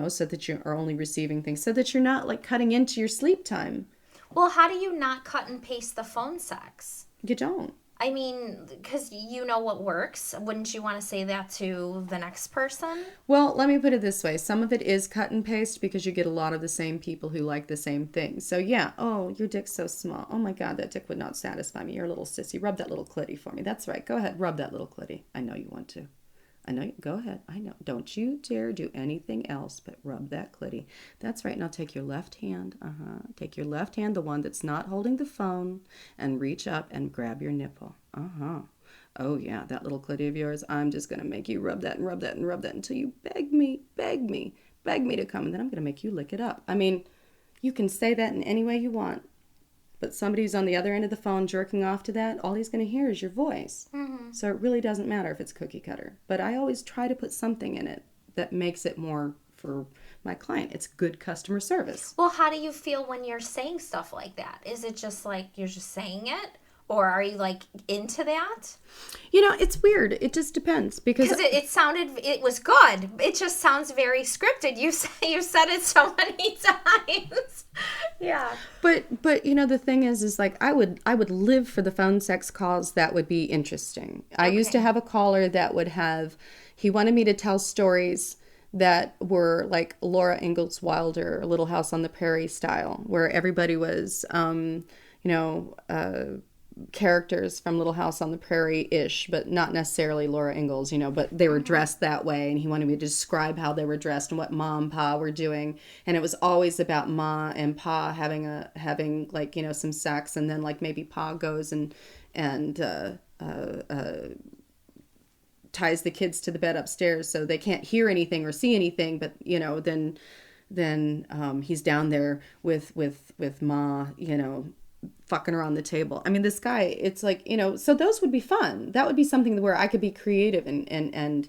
so that you are only receiving things, so that you're not like cutting into your sleep time. Well, how do you not cut and paste the phone sex? You don't. I mean, because you know what works. Wouldn't you want to say that to the next person? Well, let me put it this way. Some of it is cut and paste because you get a lot of the same people who like the same thing. So yeah, oh, your dick's so small. Oh my God, that dick would not satisfy me. You're a little sissy. Rub that little clitty for me. That's right. Go ahead. Rub that little clitty. I know you want to. I know. Go ahead. I know. Don't you dare do anything else but rub that clitty. That's right. Now take your left hand. Take your left hand, the one that's not holding the phone, and reach up and grab your nipple. Oh yeah, that little clitty of yours. I'm just going to make you rub that and rub that and rub that until you beg me to come. And then I'm going to make you lick it up. I mean, you can say that in any way you want. But somebody who's on the other end of the phone jerking off to that, all he's going to hear is your voice. Mm-hmm. So it really doesn't matter if it's cookie cutter. But I always try to put something in it that makes it more for my client. It's good customer service. Well, how do you feel when you're saying stuff like that? Is it just like you're just saying it? Or are you like into that? It's weird. It just depends because it was good. It just sounds very scripted. You said it so many times. Yeah. But the thing is like I would live for the phone sex calls that would be interesting. I used to have a caller that he wanted me to tell stories that were like Laura Ingalls Wilder, Little House on the Prairie style, where everybody was characters from Little House on the Prairie-ish, but not necessarily Laura Ingalls, but they were dressed that way, and he wanted me to describe how they were dressed and what Ma and Pa were doing, and it was always about Ma and Pa having like, some sex, and then like maybe Pa goes and ties the kids to the bed upstairs so they can't hear anything or see anything, but then he's down there with Ma, fucking her on the table. I mean, this guy, it's like, so those would be fun. That would be something where I could be creative and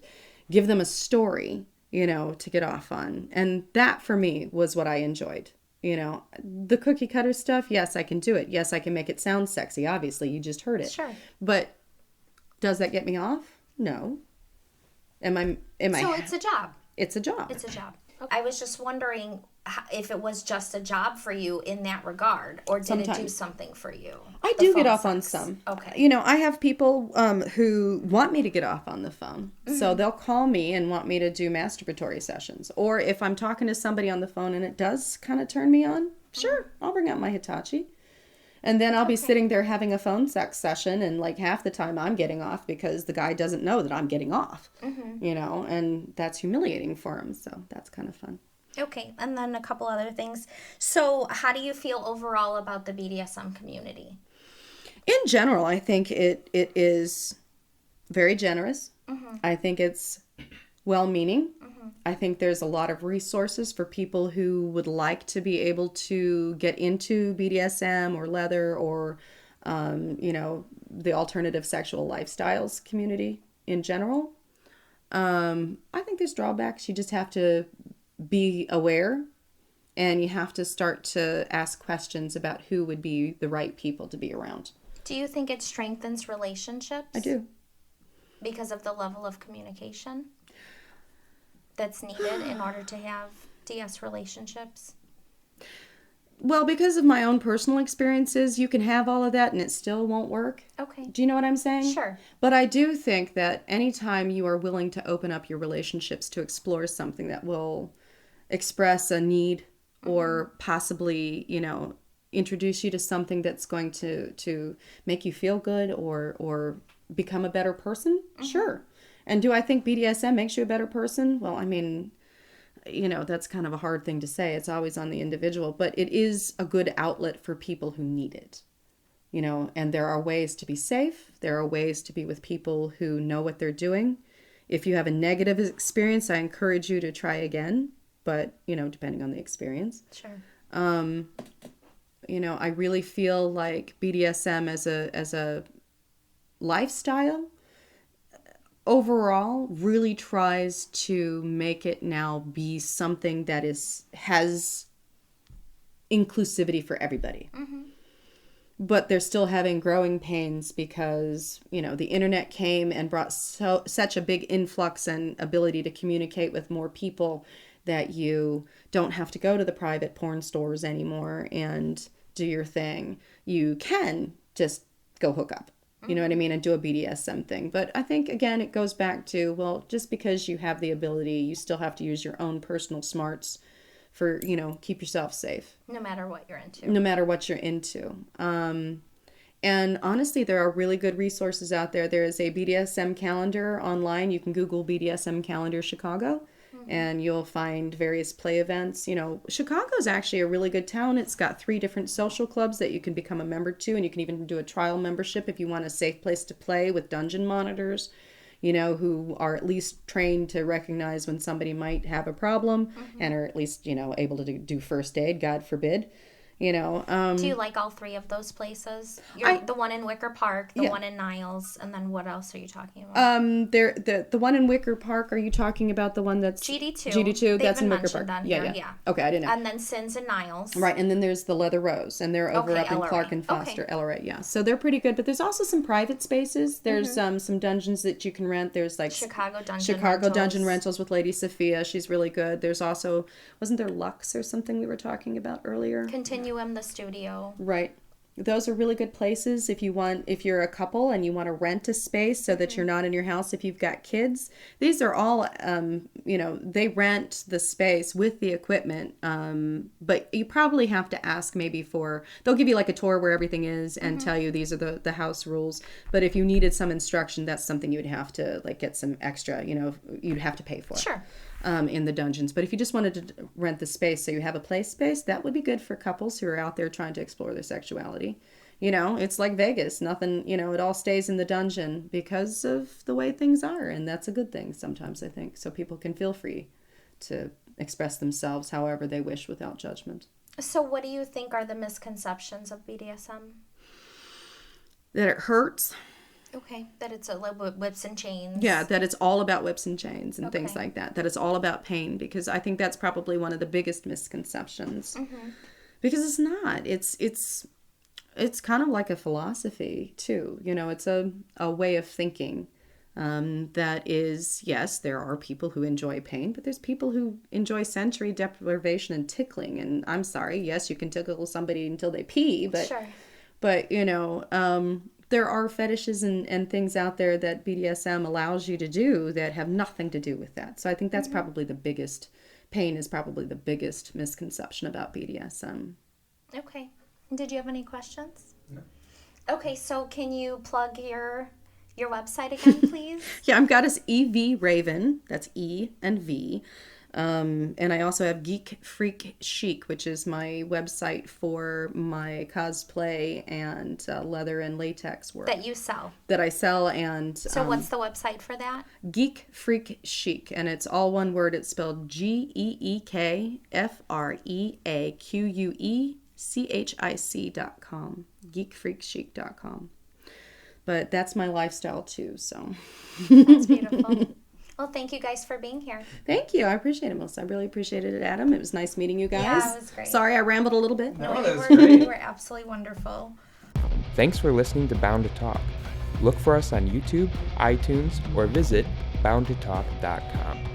give them a story, to get off on. And that for me was what I enjoyed. The cookie cutter stuff, yes, I can do it. Yes, I can make it sound sexy. Obviously, you just heard it. Sure. But does that get me off? No. So it's a job. It's a job. It's a job. Okay. I was just wondering if it was just a job for you in that regard, or did it do something for you? I do get off on some. Okay. I have people who want me to get off on the phone. Mm-hmm. So they'll call me and want me to do masturbatory sessions. Or if I'm talking to somebody on the phone and it does kind of turn me on, sure, I'll bring out my Hitachi. And then I'll be sitting there having a phone sex session, and like half the time I'm getting off because the guy doesn't know that I'm getting off, and that's humiliating for him. So that's kind of fun. Okay, and then a couple other things. So how do you feel overall about the BDSM community? In general, I think it is very generous. Mm-hmm. I think it's well-meaning. Mm-hmm. I think there's a lot of resources for people who would like to be able to get into BDSM or leather or, the alternative sexual lifestyles community. in general. I think there's drawbacks. You just have to be aware, and you have to start to ask questions about who would be the right people to be around. Do you think it strengthens relationships? I do. Because of the level of communication that's needed in order to have DS relationships? Well, because of my own personal experiences, you can have all of that and it still won't work. Okay. Do you know what I'm saying? Sure. But I do think that anytime you are willing to open up your relationships to explore something that will express a need or possibly, introduce you to something that's going to make you feel good or become a better person, sure. And do I think BDSM makes you a better person? Well, I mean, that's kind of a hard thing to say. It's always on the individual, but it is a good outlet for people who need it. And there are ways to be safe. There are ways to be with people who know what they're doing. If you have a negative experience, I encourage you to try again, but, depending on the experience. Sure. I really feel like BDSM as a lifestyle overall really tries to make it now be something that has inclusivity for everybody. But they're still having growing pains because, the internet came and brought such a big influx and ability to communicate with more people that you don't have to go to the private porn stores anymore and do your thing. You can just go hook up, you know what I mean, and do a BDSM thing. But I think, again, it goes back to, well, just because you have the ability, you still have to use your own personal smarts for, keep yourself safe. No matter what you're into. No matter what you're into. And honestly, there are really good resources out there. There is a BDSM calendar online. You can Google BDSM calendar Chicago. And you'll find various play events. Chicago's actually a really good town. It's got 3 different social clubs that you can become a member to, and you can even do a trial membership if you want a safe place to play with dungeon monitors, who are at least trained to recognize when somebody might have a problem and are at least, able to do first aid, God forbid. Do you like all 3 of those places? The one in Wicker Park, the one in Niles, and then what else are you talking about? The one in Wicker Park. Are you talking about the one that's GD2? GD2. That's in Wicker Park. Yeah. Okay, I didn't know. And then Sins and Niles. Right, and then there's the Leather Rose, and they're over up in LRA. Clark and Foster, LRA. Yeah, so they're pretty good. But there's also some private spaces. There's some dungeons that you can rent. There's like Chicago Dungeon Rentals with Lady Sophia. She's really good. There's also, wasn't there Lux or something we were talking about earlier? Continuum, the studio. Right. Those are really good places if you're a couple and you want to rent a space so that you're not in your house if you've got kids. These are all, they rent the space with the equipment, but you probably have to ask maybe they'll give you like a tour where everything is and tell you these are the house rules. But if you needed some instruction, that's something you'd have to like get some extra, you'd have to pay for. Sure. In the dungeons. But if you just wanted to rent the space so you have a play space, that would be good for couples who are out there trying to explore their sexuality. It's like Vegas. Nothing, it all stays in the dungeon because of the way things are. And that's a good thing sometimes, I think. So people can feel free to express themselves however they wish without judgment. So what do you think are the misconceptions of BDSM? That it hurts. Okay, that it's a little whips and chains. Yeah, that it's all about whips and chains and things like that. That it's all about pain, because I think that's probably one of the biggest misconceptions. Because it's not. It's kind of like a philosophy too. It's a way of thinking that is, yes, there are people who enjoy pain, but there's people who enjoy sensory deprivation and tickling. And I'm sorry, yes, you can tickle somebody until they pee, but Sure. But there are fetishes and things out there that BDSM allows you to do that have nothing to do with that. So I think that's probably the biggest, pain is probably the biggest misconception about BDSM. Okay. Did you have any questions? No. Okay, so can you plug your website again, please? Yeah, I've got us EV Raven, that's E and V. And I also have Geek Freak Chic, which is my website for my cosplay and leather and latex work. That you sell. That I sell. And so what's the website for that? Geek Freak Chic, and it's all one word. It's spelled GeekFreakChic.com. GeekFreakChic.com. But that's my lifestyle too, so. That's beautiful. Well, thank you guys for being here. Thank you. I appreciate it, Melissa. I really appreciated it, Adam. It was nice meeting you guys. Yeah, it was great. Sorry I rambled a little bit. No, you that was were, great. you were absolutely wonderful. Thanks for listening to Bound to Talk. Look for us on YouTube, iTunes, or visit boundtotalk.com.